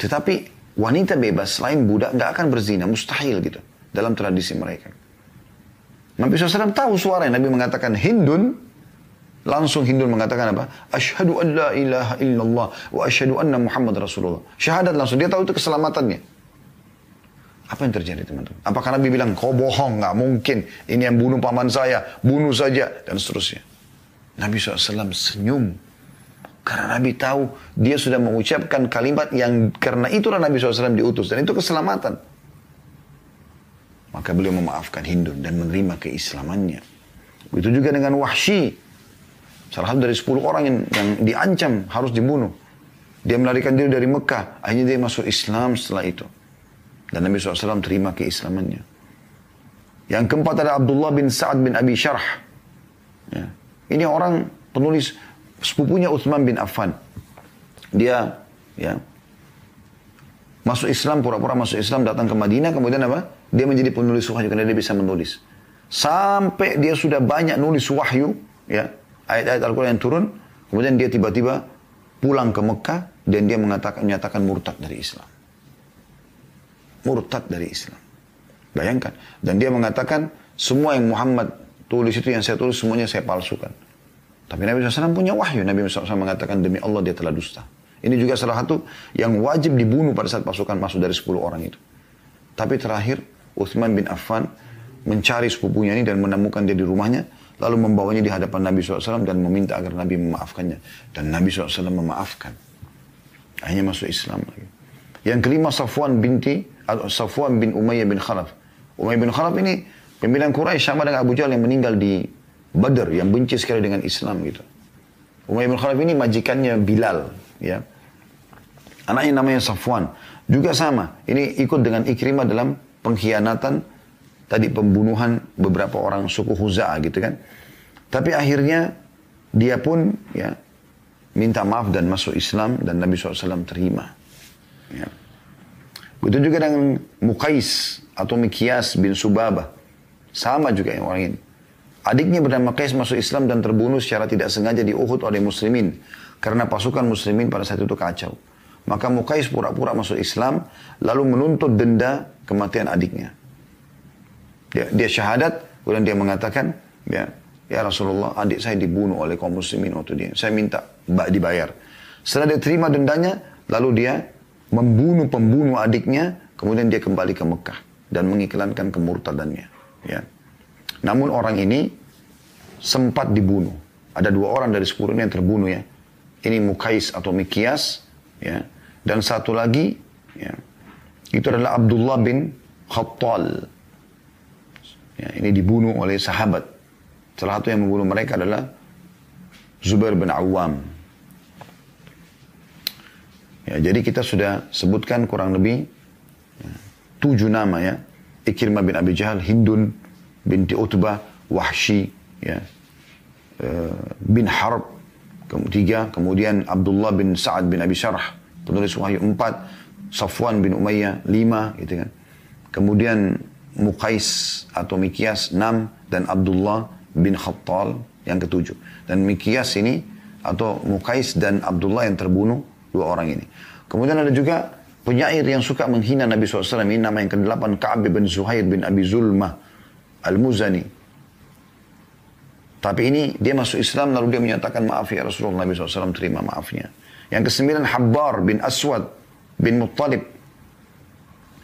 Tetapi wanita bebas selain budak nggak akan berzina. Mustahil gitu. Dalam tradisi mereka. Nabi SAW tahu suara. Nabi mengatakan Hindun. Langsung Hindun mengatakan apa? Asyhadu an la ilaha illallah. Wa asyhadu anna Muhammad Rasulullah. Syahadat langsung. Dia tahu itu keselamatannya. Apa yang terjadi teman-teman? Apakah Nabi bilang kau bohong? Nggak mungkin. Ini yang bunuh paman saya. Bunuh saja. Dan seterusnya. Nabi SAW senyum. Karena Nabi tahu dia sudah mengucapkan kalimat yang karena itulah Nabi SAW diutus. Dan itu keselamatan. Maka beliau memaafkan Hindun dan menerima keislamannya. Begitu juga dengan Wahsy. Salah satu dari 10 orang yang diancam harus dibunuh. Dia melarikan diri dari Mekah. Akhirnya dia masuk Islam setelah itu. Dan Nabi SAW terima keislamannya. Yang keempat ada Abdullah bin Sa'ad bin Abi Syarh. Ya. Ini orang penulis sepupunya Utsman bin Affan. Dia ya masuk Islam, pura-pura masuk Islam, datang ke Madinah, kemudian apa? Dia menjadi penulis wahyu karena dia bisa menulis. Sampai dia sudah banyak nulis wahyu, ya, ayat-ayat Al-Quran yang turun, kemudian dia tiba-tiba pulang ke Mekah dan dia menyatakan murtad dari Islam. Murtad dari Islam. Bayangkan. Dan dia mengatakan semua yang Muhammad tulis itu yang saya tulis semuanya saya palsukan. Tapi Nabi SAW punya wahyu. Nabi SAW mengatakan demi Allah dia telah dusta. Ini juga salah satu yang wajib dibunuh pada saat pasukan masuk dari 10 orang itu. Tapi terakhir Utsman bin Affan mencari sepupunya ini dan menemukan dia di rumahnya. Lalu membawanya di hadapan Nabi SAW dan meminta agar Nabi memaafkannya. Dan Nabi SAW memaafkan. Akhirnya masuk Islam lagi. Yang kelima Safwan bin Umayyah bin Khalaf. Umayyah bin Khalaf ini pimpinan Quraisy sama dengan Abu Jahal yang meninggal di Badr, yang benci sekali dengan Islam gitu. Umayyah bin Khalaf ini majikannya Bilal, ya. Anaknya namanya Safwan. Juga sama, ini ikut dengan Ikrimah dalam pengkhianatan, tadi pembunuhan beberapa orang suku Khuza'ah gitu kan. Tapi akhirnya dia pun ya minta maaf dan masuk Islam dan Nabi SAW terima. Ya. Begitu juga dengan Muqais atau Mikyas bin Subabah. Sama juga yang orang ini. Adiknya bernama Qais masuk Islam dan terbunuh secara tidak sengaja di Uhud oleh muslimin. Karena pasukan muslimin pada saat itu kacau. Maka Muqais pura-pura masuk Islam, lalu menuntut denda kematian adiknya. Dia syahadat, kemudian dia mengatakan, ya Rasulullah, adik saya dibunuh oleh kaum muslimin waktu dia. Saya minta dibayar. Setelah dia terima dendanya, lalu dia membunuh pembunuh adiknya, kemudian dia kembali ke Mekah dan mengiklankan kemurtadannya. Ya. Namun orang ini sempat dibunuh. Ada 2 orang dari 10 ini yang terbunuh ya. Ini Muqais atau Mikyas, ya. Dan satu lagi, ya, itu adalah Abdullah bin Khattal. Ya, ini dibunuh oleh sahabat. Salah satu yang membunuh mereka adalah Zubair bin Awam. Ya, jadi kita sudah sebutkan kurang lebih 7 nama ya. Ikrimah bin Abi Jahal, Hindun binti Utbah, Wahsy, ya, bin Harb, kemudian Abdullah bin Sa'ad bin Abi Syarh, penulis wahyu 4, Safwan bin Umayyah 5, gitu kan. Kemudian Muqais atau Mikyas 6, dan Abdullah bin Khattal yang ke-7. Dan Mikyas ini atau Muqais dan Abdullah yang terbunuh 2 orang ini. Kemudian ada juga penyair yang suka menghina Nabi SAW, ini nama yang ke-8, Ka'ab bin Zuhair bin Abi Zulmah Al-Muzani. Tapi ini dia masuk Islam lalu dia menyatakan maaf ya Rasulullah. Nabi SAW terima maafnya. Yang ke-9 Habbar bin Aswad bin Muttalib.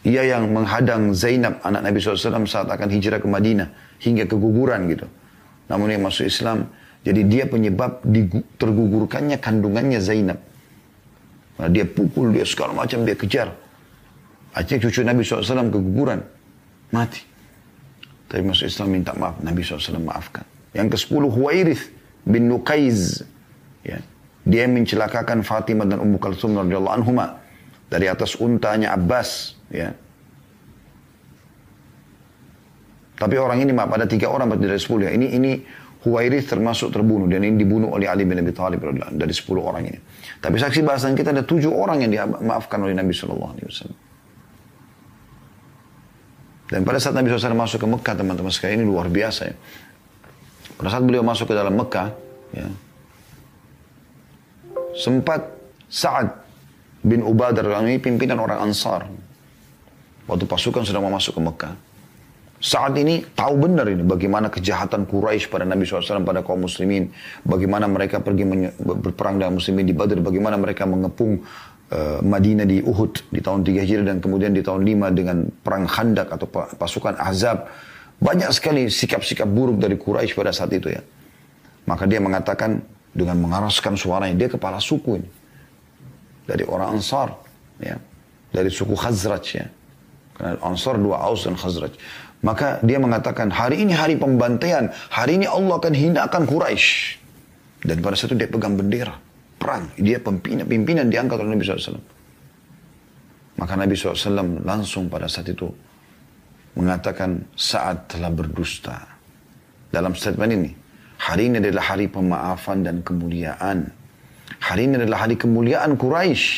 Ia yang menghadang Zainab anak Nabi SAW saat akan hijrah ke Madinah hingga keguguran gitu. Namun dia masuk Islam. Jadi dia penyebab tergugurkannya kandungannya Zainab. Nah, dia pukul, dia segala macam, dia kejar. Akhirnya cucu Nabi SAW keguguran. Mati. Tapi masuk Islam minta maaf. Nabi SAW maafkan. Yang ke-10 Huwairith bin Nuqaiz. Ya. Dia mencelakakan Fatimah dan Ummu Kalsum radhiyallahu anhuma dari atas untanya Abbas. Ya. Tapi orang ini maaf, ada 3 orang dari 10 ya. Ini Huwairith termasuk terbunuh. Dan ini dibunuh oleh Ali bin Abi Thalib dari 10 orang ini. Tapi saksi bahasan kita ada 7 orang yang dimaafkan oleh Nabi SAW. Dan pada saat Nabi SAW masuk ke Mekah, teman-teman sekalian, ini luar biasa ya. Pada saat beliau masuk ke dalam Mekah, ya, sempat Sa'ad bin Ubadah ini pimpinan orang Ansar. Waktu pasukan sudah mau masuk ke Mekah. Saat ini tahu benar ini bagaimana kejahatan Quraisy pada Nabi SAW, pada kaum muslimin. Bagaimana mereka pergi berperang dengan muslimin di Badr. Bagaimana mereka mengepung Madinah di Uhud di tahun 3 Hijriah. Dan kemudian di tahun 5 dengan perang Khandak atau pasukan Ahzab. Banyak sekali sikap-sikap buruk dari Quraisy pada saat itu ya. Maka dia mengatakan dengan mengeraskan suaranya. Dia kepala suku ini. Dari orang Ansar. Ya. Dari suku Khazraj ya. Karena Ansar 2 Aus dan Khazraj. Maka dia mengatakan, hari ini hari pembantaian. Hari ini Allah akan hinakan Quraisy. Dan pada saat itu dia pegang bendera. Perang. Dia pimpinan diangkat oleh Nabi SAW. Maka Nabi SAW langsung pada saat itu mengatakan, saat telah berdusta. Dalam statement ini, hari ini adalah hari pemaafan dan kemuliaan. Hari ini adalah hari kemuliaan Quraisy.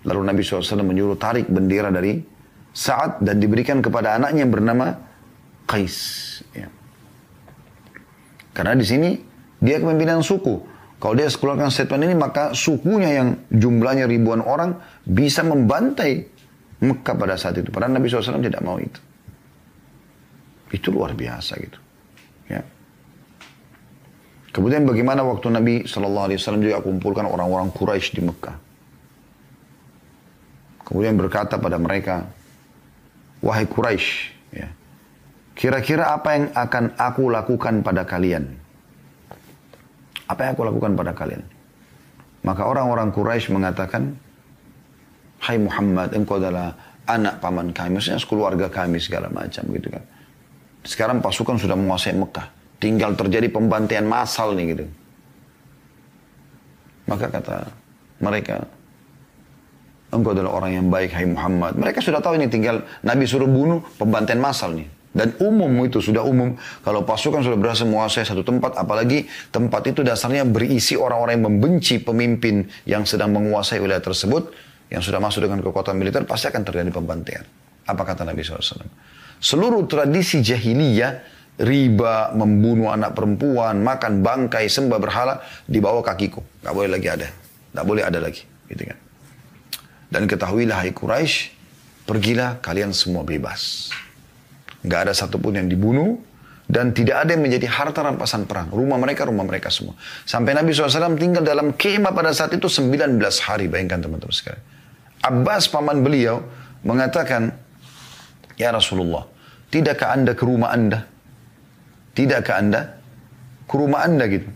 Lalu Nabi SAW menyuruh tarik bendera dari Sa'ad dan diberikan kepada anaknya yang bernama Qais. Ya. Karena di sini dia kepemimpinan suku. Kalau dia keluarkan statement ini, maka sukunya yang jumlahnya ribuan orang bisa membantai Mekah pada saat itu. Padahal Nabi SAW tidak mau itu. Itu luar biasa gitu. Ya. Kemudian bagaimana waktu Nabi SAW juga kumpulkan orang-orang Quraisy di Mekah. Kemudian berkata pada mereka, wahai Quraisy, ya, kira-kira apa yang akan aku lakukan pada kalian? Apa yang aku lakukan pada kalian? Maka orang-orang Quraisy mengatakan, hai Muhammad, engkau adalah anak paman kami, maksudnya keluarga kami segala macam gitu kan. Sekarang pasukan sudah menguasai Mekah, tinggal terjadi pembantaian massal nih gitu. Maka kata mereka, engkau adalah orang yang baik, hai Muhammad. Mereka sudah tahu ini, tinggal Nabi suruh bunuh, pembantaian massal nih. Dan umum itu, sudah umum. Kalau pasukan sudah berhasil menguasai satu tempat, apalagi tempat itu dasarnya berisi orang-orang yang membenci pemimpin yang sedang menguasai wilayah tersebut, yang sudah masuk dengan kekuatan militer, pasti akan terjadi pembantaian. Apa kata Nabi SAW? Seluruh tradisi jahiliyah, riba, membunuh anak perempuan, makan bangkai, sembah berhala, di bawah kakiku. Gak boleh lagi ada. Gak boleh ada lagi. Gitu kan. Dan ketahuilah hai Quraisy, pergilah kalian semua bebas. Gak ada satupun yang dibunuh. Dan tidak ada yang menjadi harta rampasan perang. Rumah mereka semua. Sampai Nabi SAW tinggal dalam kemah pada saat itu 19 hari. Bayangkan teman-teman sekalian. Abbas paman beliau mengatakan, ya Rasulullah, tidakkah anda ke rumah anda? Tidakkah anda ke rumah anda gitu?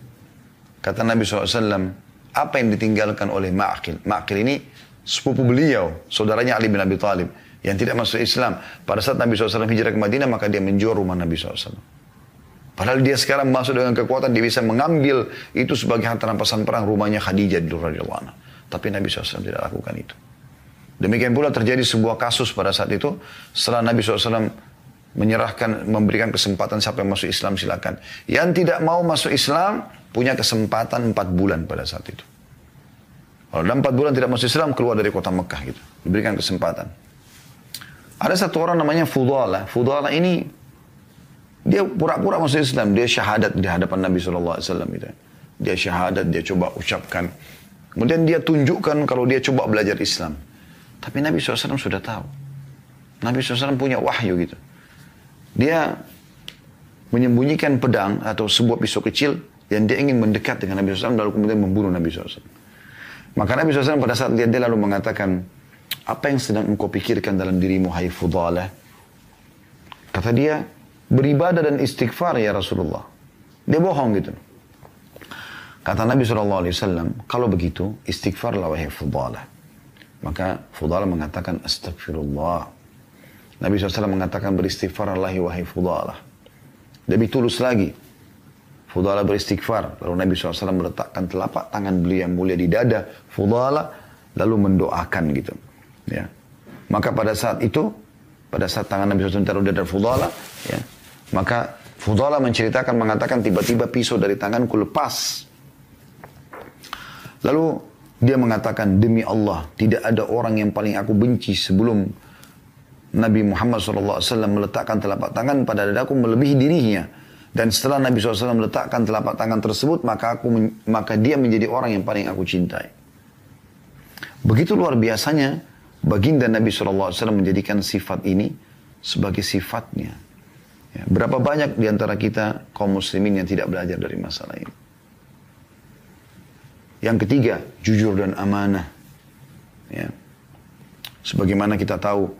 Kata Nabi SAW, apa yang ditinggalkan oleh Ma'qil? Ma'qil ini sepupu beliau, saudaranya Ali bin Abi Thalib, yang tidak masuk Islam. Pada saat Nabi SAW hijrah ke Madinah, maka dia menjual rumah Nabi SAW. Padahal dia sekarang masuk dengan kekuatan, dia bisa mengambil itu sebagai harta rampasan perang rumahnya Khadijah radhiyallahu anha. Tapi Nabi SAW tidak lakukan itu. Demikian pula terjadi sebuah kasus pada saat itu, setelah Nabi SAW memberikan kesempatan siapa yang masuk Islam silakan. Yang tidak mau masuk Islam, punya kesempatan 4 bulan pada saat itu. Kalau dalam 4 bulan tidak masuk Islam, keluar dari kota Mekah gitu. Diberikan kesempatan. Ada satu orang namanya Fudalah. Fudalah ini, dia pura-pura masuk Islam. Dia syahadat di hadapan Nabi SAW gitu. Dia syahadat, dia coba ucapkan. Kemudian dia tunjukkan kalau dia coba belajar Islam. Tapi Nabi SAW sudah tahu. Nabi SAW punya wahyu gitu. Dia menyembunyikan pedang atau sebuah pisau kecil yang dia ingin mendekat dengan Nabi SAW lalu kemudian membunuh Nabi SAW. Maka Nabi SAW pada saat lihat dia lalu mengatakan, apa yang sedang engkau pikirkan dalam dirimu, hai Fudalah? Kata dia, beribadah dan istighfar ya Rasulullah. Dia bohong gitu. Kata Nabi SAW, kalau begitu istighfarlah wahai Fudalah. Maka Fudalah mengatakan astagfirullah. Nabi SAW mengatakan beristighfarlah wahai Fudalah. Lebih tulus lagi. Fudalah beristighfar. Lalu Nabi SAW meletakkan telapak tangan beliau yang mulia di dada Fudalah. Lalu mendoakan gitu. Ya. Maka pada saat itu, pada saat tangan Nabi SAW taruh di dada Fudalah, ya, maka Fudalah menceritakan, mengatakan tiba-tiba pisau dari tanganku lepas. Lalu dia mengatakan, demi Allah, tidak ada orang yang paling aku benci sebelum Nabi Muhammad SAW meletakkan telapak tangan pada dadaku melebihi dirinya. Dan setelah Nabi SAW meletakkan telapak tangan tersebut, maka dia menjadi orang yang paling aku cintai. Begitu luar biasanya, baginda Nabi SAW menjadikan sifat ini sebagai sifatnya. Ya, berapa banyak di antara kita kaum muslimin yang tidak belajar dari masalah ini. Yang ketiga, jujur dan amanah. Ya. Sebagaimana kita tahu,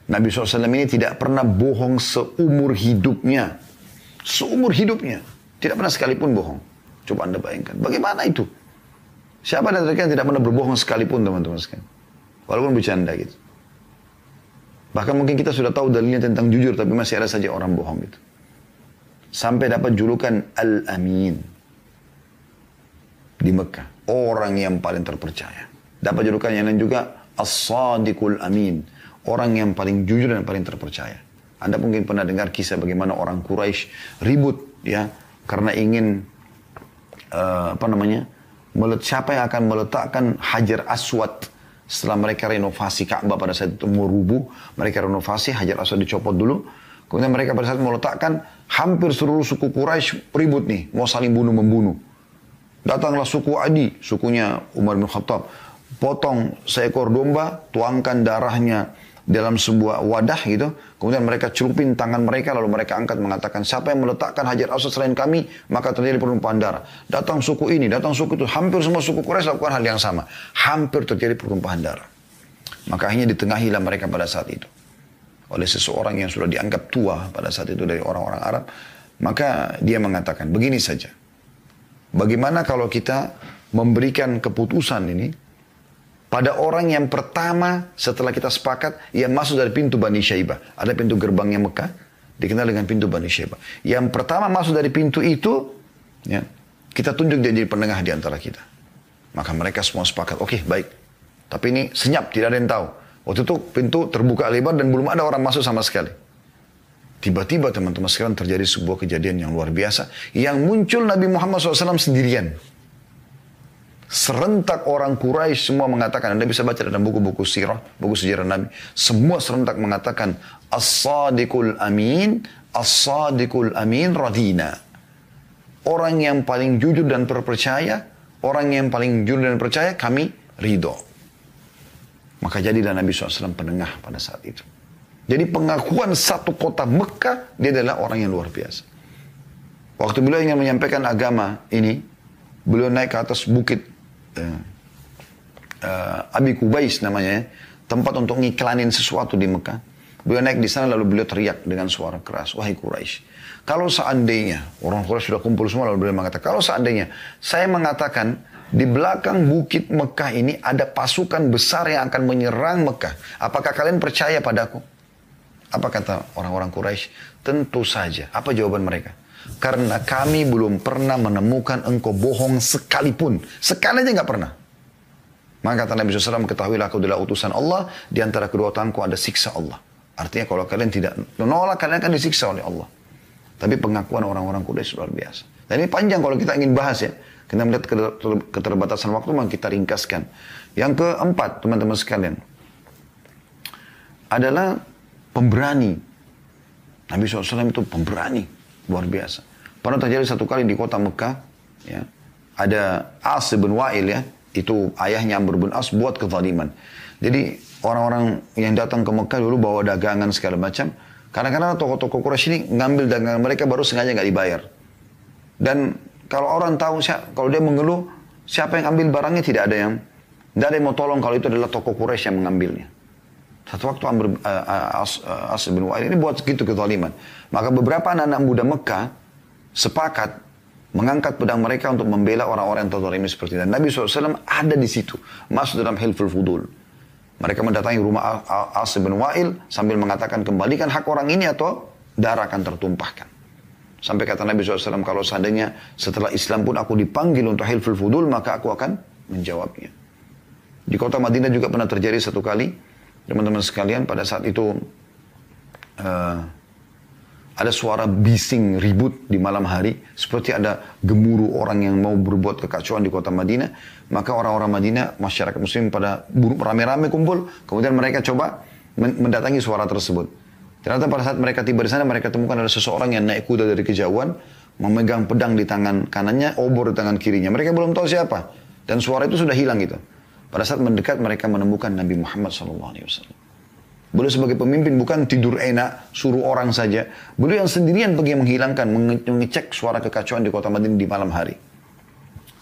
Nabi SAW ini tidak pernah bohong seumur hidupnya. Seumur hidupnya. Tidak pernah sekalipun bohong. Coba Anda bayangkan. Bagaimana itu? Siapa dari mereka yang tidak pernah berbohong sekalipun, teman-teman sekalian? Walaupun bercanda gitu. Bahkan mungkin kita sudah tahu dalilnya tentang jujur, tapi masih ada saja orang bohong gitu. Sampai dapat julukan Al-Amin di Mekah. Orang yang paling terpercaya. Dapat julukan yang lain juga As-Sadiqul Amin. Orang yang paling jujur dan paling terpercaya. Anda mungkin pernah dengar kisah bagaimana orang Quraisy ribut ya karena ingin siapa yang akan meletakkan Hajar Aswad setelah mereka renovasi Ka'bah pada saat itu mau rubuh, mereka renovasi, Hajar Aswad dicopot dulu. Kemudian mereka pada saat meletakkan, hampir seluruh suku Quraisy ribut nih, mau saling bunuh-membunuh. Datanglah suku Adi, sukunya Umar bin Khattab, potong seekor domba, tuangkan darahnya dalam sebuah wadah gitu. Kemudian mereka celupin tangan mereka, lalu mereka angkat mengatakan, siapa yang meletakkan Hajar Aswad selain kami, maka terjadi pertumpahan darah. Datang suku ini, datang suku itu, hampir semua suku Quraisy lakukan hal yang sama. Hampir terjadi pertumpahan darah. Maka akhirnya ditengahilah mereka pada saat itu oleh seseorang yang sudah dianggap tua pada saat itu dari orang-orang Arab. Maka dia mengatakan, begini saja. Bagaimana kalau kita memberikan keputusan ini pada orang yang pertama setelah kita sepakat yang masuk dari pintu Bani Syaibah. Ada pintu gerbangnya Mekah, dikenal dengan pintu Bani Syaibah. Yang pertama masuk dari pintu itu, ya, kita tunjuk dia jadi penengah di antara kita. Maka mereka semua sepakat, oke, baik. Tapi ini senyap, tidak ada yang tahu. Waktu itu pintu terbuka lebar dan belum ada orang masuk sama sekali. Tiba-tiba teman-teman sekalian terjadi sebuah kejadian yang luar biasa. Yang muncul Nabi Muhammad SAW sendirian. Serentak orang Quraisy semua mengatakan, Anda bisa baca dalam buku-buku sirah, buku sejarah Nabi. Semua serentak mengatakan, As-Sadiqul Amin, As-Sadiqul Amin radina. Orang yang paling jujur dan terpercaya, orang yang paling jujur dan percaya, kami ridho. Maka jadilah Nabi SAW penengah pada saat itu. Jadi pengakuan satu kota Mekah, dia adalah orang yang luar biasa. Waktu beliau ingin menyampaikan agama ini, beliau naik ke atas bukit Abi Kubais namanya, tempat untuk ngiklanin sesuatu di Mekah. Beliau naik di sana lalu beliau teriak dengan suara keras, wahai Quraisy, kalau seandainya, orang Quraisy sudah kumpul semua lalu beliau mengatakan, kalau seandainya saya mengatakan di belakang bukit Mekah ini ada pasukan besar yang akan menyerang Mekah, apakah kalian percaya padaku? Apa kata orang-orang Quraisy? Tentu saja. Apa jawaban mereka? Karena kami belum pernah menemukan engkau bohong sekalipun. Sekali aja nggak pernah. Maka kata Nabi SAW, ketahuilah aku adalah utusan Allah, di antara kedua tanganku ada siksa Allah. Artinya kalau kalian tidak menolak, kalian akan disiksa oleh Allah. Tapi pengakuan orang-orang Quraisy luar biasa. Dan ini panjang kalau kita ingin bahas ya. Kita melihat keterbatasan waktu, maka kita ringkaskan. Yang keempat, teman-teman sekalian, adalah pemberani. Nabi SAW itu pemberani. Luar biasa. Pernah terjadi satu kali di kota Mekah, ya, ada As bin Wa'il ya, itu ayahnya Amr bin As buat kezaliman. Jadi orang-orang yang datang ke Mekah dulu bawa dagangan segala macam. Kadang-kadang toko-toko Quraisy ini ngambil dagangan mereka baru sengaja nggak dibayar. Dan kalau orang tahu, kalau dia mengeluh, siapa yang ambil barangnya tidak ada yang Tidak ada yang mau tolong kalau itu adalah tokoh Quraisy yang mengambilnya. Satu waktu As bin Wa'il ini buat segitu kezaliman. Maka beberapa anak-anak muda Mekah sepakat mengangkat pedang mereka untuk membela orang-orang yang terzalimi seperti itu. Dan Nabi SAW ada di situ, masuk dalam Hilful Fudul. Mereka mendatangi rumah As bin Wa'il sambil mengatakan, kembalikan hak orang ini atau darah akan tertumpahkan. Sampai kata Nabi SAW, kalau seandainya setelah Islam pun aku dipanggil untuk Hilful Fudul, maka aku akan menjawabnya. Di kota Madinah juga pernah terjadi satu kali, teman-teman sekalian, pada saat itu ada suara bising ribut di malam hari, seperti ada gemuruh orang yang mau berbuat kekacauan di kota Madinah. Maka orang-orang Madinah, masyarakat muslim pada rame-rame kumpul, kemudian mereka coba mendatangi suara tersebut. Ternyata pada saat mereka tiba di sana, mereka temukan ada seseorang yang naik kuda dari kejauhan, memegang pedang di tangan kanannya, obor di tangan kirinya. Mereka belum tahu siapa, dan suara itu sudah hilang gitu. Pada saat mendekat, mereka menemukan Nabi Muhammad SAW. Beliau sebagai pemimpin bukan tidur enak, suruh orang saja. Beliau yang sendirian pergi menghilangkan, mengecek suara kekacauan di kota Madinah di malam hari.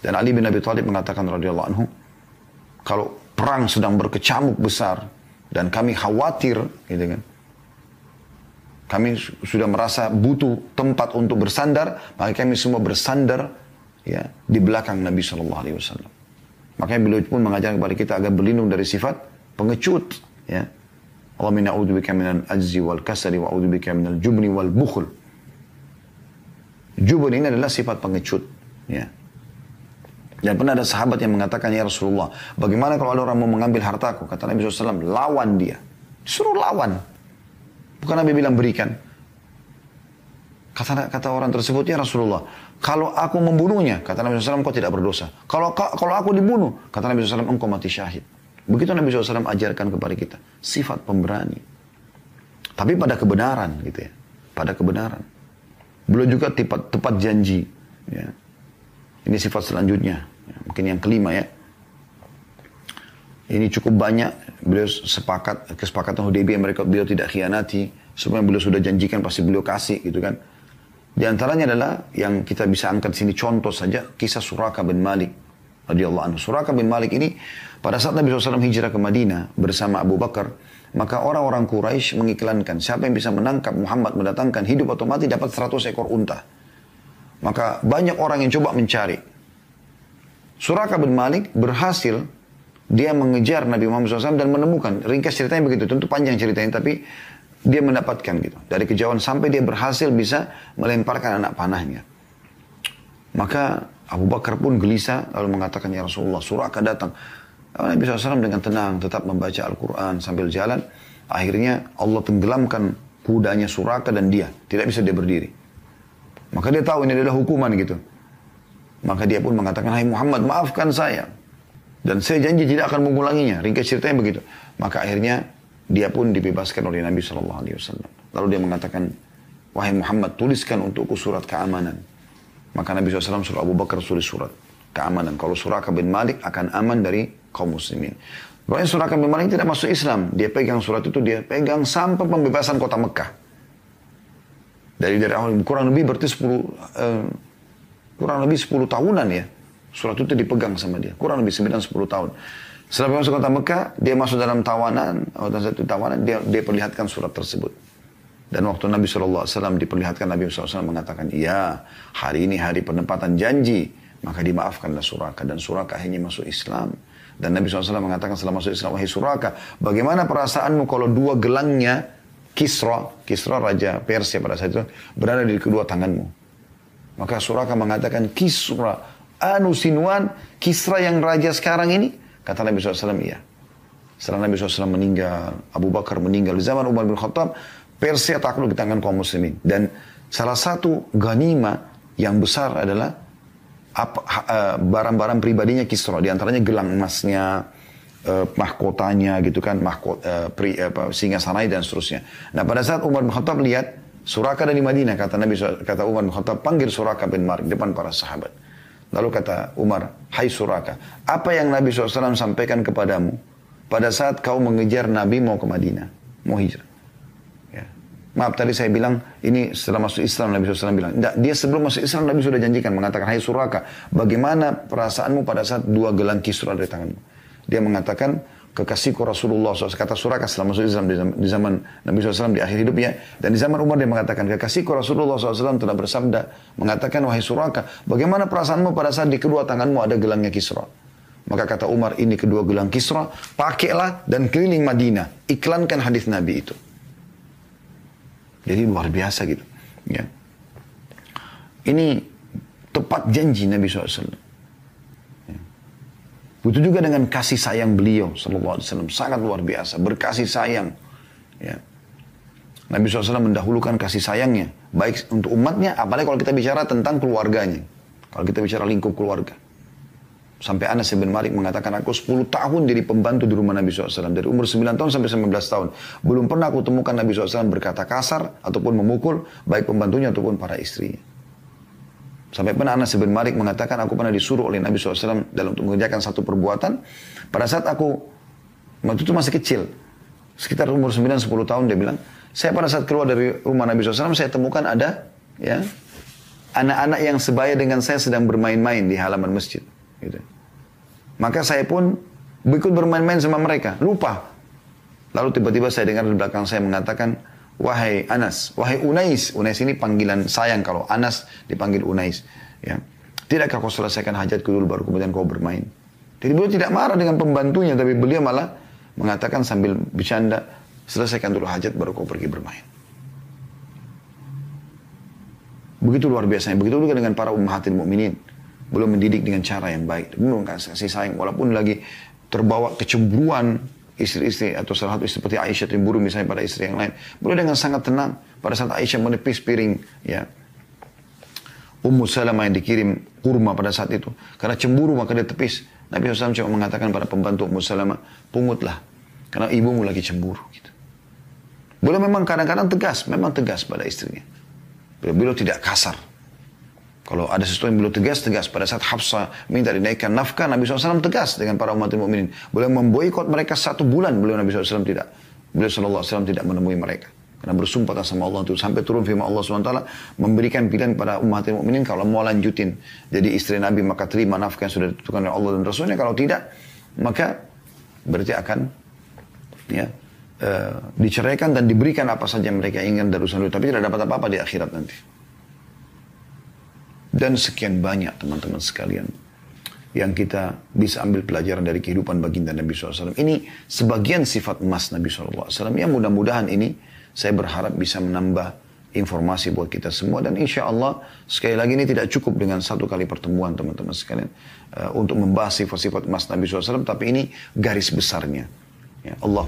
Dan Ali bin Abi Thalib mengatakan radhiyallahu anhu, kalau perang sedang berkecamuk besar dan kami khawatir, gitu kan, kami sudah merasa butuh tempat untuk bersandar, maka kami semua bersandar ya di belakang Nabi SAW. Makanya beliau pun mengajar kepada kita agar berlindung dari sifat pengecut, ya. Allahumma a'udzubika minal ajzi wal kasali wa a'udzubika minal jubni wal bukhl. Jubn ini adalah sifat pengecut, ya. Dan pernah ada sahabat yang mengatakan, ya Rasulullah, bagaimana kalau ada orang mau mengambil hartaku? Kata Nabi SAW, lawan dia. Suruh lawan. Bukan Nabi bilang berikan. Kata orang tersebut, ya Rasulullah, kalau aku membunuhnya, kata Nabi SAW, kau tidak berdosa. Kalau aku dibunuh, kata Nabi SAW, engkau mati syahid. Begitu Nabi SAW ajarkan kepada kita. Sifat pemberani. Tapi pada kebenaran gitu ya. Pada kebenaran. Beliau juga tepat janji. Ya. Ini sifat selanjutnya. Ya, mungkin yang kelima ya. Ini cukup banyak. Beliau kesepakatan Hudaybiyah beliau tidak khianati. Semua yang beliau sudah janjikan pasti beliau kasih gitu kan. Di antaranya adalah yang kita bisa angkat sini contoh saja. Kisah Suraka bin Malik radhiyallahu anhu. Suraka bin Malik ini pada saat Nabi SAW hijrah ke Madinah bersama Abu Bakar, maka orang-orang Quraisy mengiklankan siapa yang bisa menangkap Muhammad, mendatangkan hidup atau mati dapat 100 ekor unta. Maka banyak orang yang coba mencari. Suraka bin Malik berhasil, dia mengejar Nabi Muhammad SAW dan menemukan. Ringkas ceritanya begitu, tentu panjang ceritanya, tapi dia mendapatkan gitu. Dari kejauhan sampai dia berhasil bisa melemparkan anak panahnya. Maka Abu Bakar pun gelisah lalu mengatakan, ya Rasulullah, Suraka datang. Nabi SAW dengan tenang tetap membaca Al-Quran sambil jalan. Akhirnya Allah tenggelamkan kudanya Suraka dan dia. Tidak bisa dia berdiri. Maka dia tahu ini adalah hukuman gitu. Maka dia pun mengatakan, hai Muhammad, maafkan saya. Dan saya janji tidak akan mengulanginya. Ringkas ceritanya begitu. Maka akhirnya dia pun dibebaskan oleh Nabi SAW. Lalu dia mengatakan, wahai Muhammad, tuliskan untukku surat keamanan. Maka Nabi SAW suruh Abu Bakar tulis surat keamanan. Kalau Suraka bin Malik akan aman dari kaum muslimin. Pokoknya Suraka bin Malik tidak masuk Islam. Dia pegang surat itu, dia pegang sampai pembebasan kota Mekah. Dari awal kurang lebih berarti 10 tahunan ya. Surat itu dipegang sama dia. Kurang lebih 9-10 tahun. Setelah masuk kota Mekah, dia masuk dalam tawanan, dia perlihatkan surat tersebut. Dan waktu Nabi SAW diperlihatkan, Nabi SAW mengatakan, iya, hari ini hari penempatan janji. Maka dimaafkanlah Suraka. Dan Suraka akhirnya masuk Islam. Dan Nabi SAW mengatakan setelah masuk Islam, wahai Suraka, bagaimana perasaanmu kalau dua gelangnya Kisra Raja Persia pada saat itu, berada di kedua tanganmu? Maka Suraka mengatakan, Kisra, anu Sinwan, Kisra yang raja sekarang ini? Kata Nabi SAW, iya. Setelah Nabi SAW meninggal, Abu Bakar meninggal, di zaman Umar bin Khattab, Persia takluk di tangan kaum muslimin. Dan salah satu ganima yang besar adalah barang-barang pribadinya Kisra. Di antaranya gelang emasnya, mahkotanya gitu kan, singgasanai dan seterusnya. Nah pada saat Umar bin Khattab lihat Suraka dari Madinah, kata Umar bin Khattab, panggil Suraka bin Malik depan para sahabat. Lalu kata Umar, hai Suraka, apa yang Nabi SAW sampaikan kepadamu pada saat kau mengejar Nabi mau ke Madinah, mau hijrah? Maaf tadi saya bilang ini setelah masuk Islam Nabi SAW bilang. Tidak, dia sebelum masuk Islam Nabi sudah janjikan mengatakan, hai Suraka, bagaimana perasaanmu pada saat dua gelang Kisra dari tanganmu? dia mengatakan, kekasihku Rasulullah SAW, kata Suraka setelah masuk Islam di zaman Nabi SAW di akhir hidupnya, dan di zaman Umar dia mengatakan, kekasihku Rasulullah SAW telah bersabda, mengatakan, wahai Suraka, bagaimana perasaanmu pada saat di kedua tanganmu ada gelangnya Kisra? Maka kata Umar, ini kedua gelang Kisra, pakailah dan keliling Madinah, iklankan hadis Nabi itu. Jadi luar biasa gitu. Ya. Ini tepat janji Nabi SAW. Begitu juga dengan kasih sayang beliau SAW, sangat luar biasa, berkasih sayang. Ya. Nabi SAW mendahulukan kasih sayangnya, baik untuk umatnya, apalagi kalau kita bicara tentang keluarganya. Kalau kita bicara lingkup keluarga. Sampai Anas bin Malik mengatakan, aku 10 tahun jadi pembantu di rumah Nabi SAW. Dari umur 9 tahun sampai 19 tahun. Belum pernah aku temukan Nabi SAW berkata kasar ataupun memukul, baik pembantunya ataupun para istrinya. Sampai pernah Anas bin Malik mengatakan, aku pernah disuruh oleh Nabi SAW dalam untuk mengerjakan satu perbuatan. Pada saat aku, waktu itu masih kecil, sekitar umur 9-10 tahun, dia bilang, saya pada saat keluar dari rumah Nabi SAW, saya temukan ada ya anak-anak yang sebaya dengan saya sedang bermain-main di halaman masjid. Gitu. Maka saya pun ikut bermain-main sama mereka, lupa. Lalu tiba-tiba saya dengar di belakang saya mengatakan, wahai Anas, wahai Unais. Unais ini panggilan sayang, kalau Anas dipanggil Unais. Ya. Tidakkah kau selesaikan hajatku dulu baru kemudian kau bermain? Jadi beliau tidak marah dengan pembantunya, tapi beliau malah mengatakan sambil bercanda, selesaikan dulu hajat baru kau pergi bermain. Begitu luar biasanya. Begitu juga dengan para ummahatil mukminin. Beliau mendidik dengan cara yang baik. Beliau kasih sayang walaupun lagi terbawa kecemburuan istri-istri atau salah satu istri seperti Aisyah cemburu misalnya pada istri yang lain. Beliau dengan sangat tenang pada saat Aisyah menepis piring ya Ummu Salamah yang dikirim kurma pada saat itu. Karena cemburu maka dia tepis. Nabi SAW cuma mengatakan pada pembantu Ummu Salamah, pungutlah karena ibumu lagi cemburu gitu. Beliau memang kadang-kadang tegas, memang tegas pada istrinya. Beliau tidak kasar. Kalau ada sesuatu yang beliau tegas. Pada saat Hafsah minta dinaikkan nafkah, Nabi SAW tegas dengan para umat mukminin. Beliau memboikot mereka 1 bulan. Nabi SAW tidak. Beliau SAW tidak menemui mereka. Karena bersumpah sama Allah itu. Sampai turun firman Allah SWT memberikan pilihan pada umat mukminin kalau mau lanjutin. Jadi istri Nabi maka terima nafkah yang sudah ditentukan oleh Allah dan Rasulnya. Kalau tidak, maka berarti akan ya, diceraikan dan diberikan apa saja yang mereka inginkan dari urusan itu. Tapi tidak dapat apa-apa di akhirat nanti. Dan sekian banyak teman-teman sekalian yang kita bisa ambil pelajaran dari kehidupan baginda Nabi SAW. Ini sebagian sifat emas Nabi SAW. Yang mudah-mudahan ini saya berharap bisa menambah informasi buat kita semua. Dan insya Allah sekali lagi ini tidak cukup dengan 1 kali pertemuan teman-teman sekalian. Untuk membahas sifat-sifat emas Nabi SAW. Tapi ini garis besarnya. Ya, Allah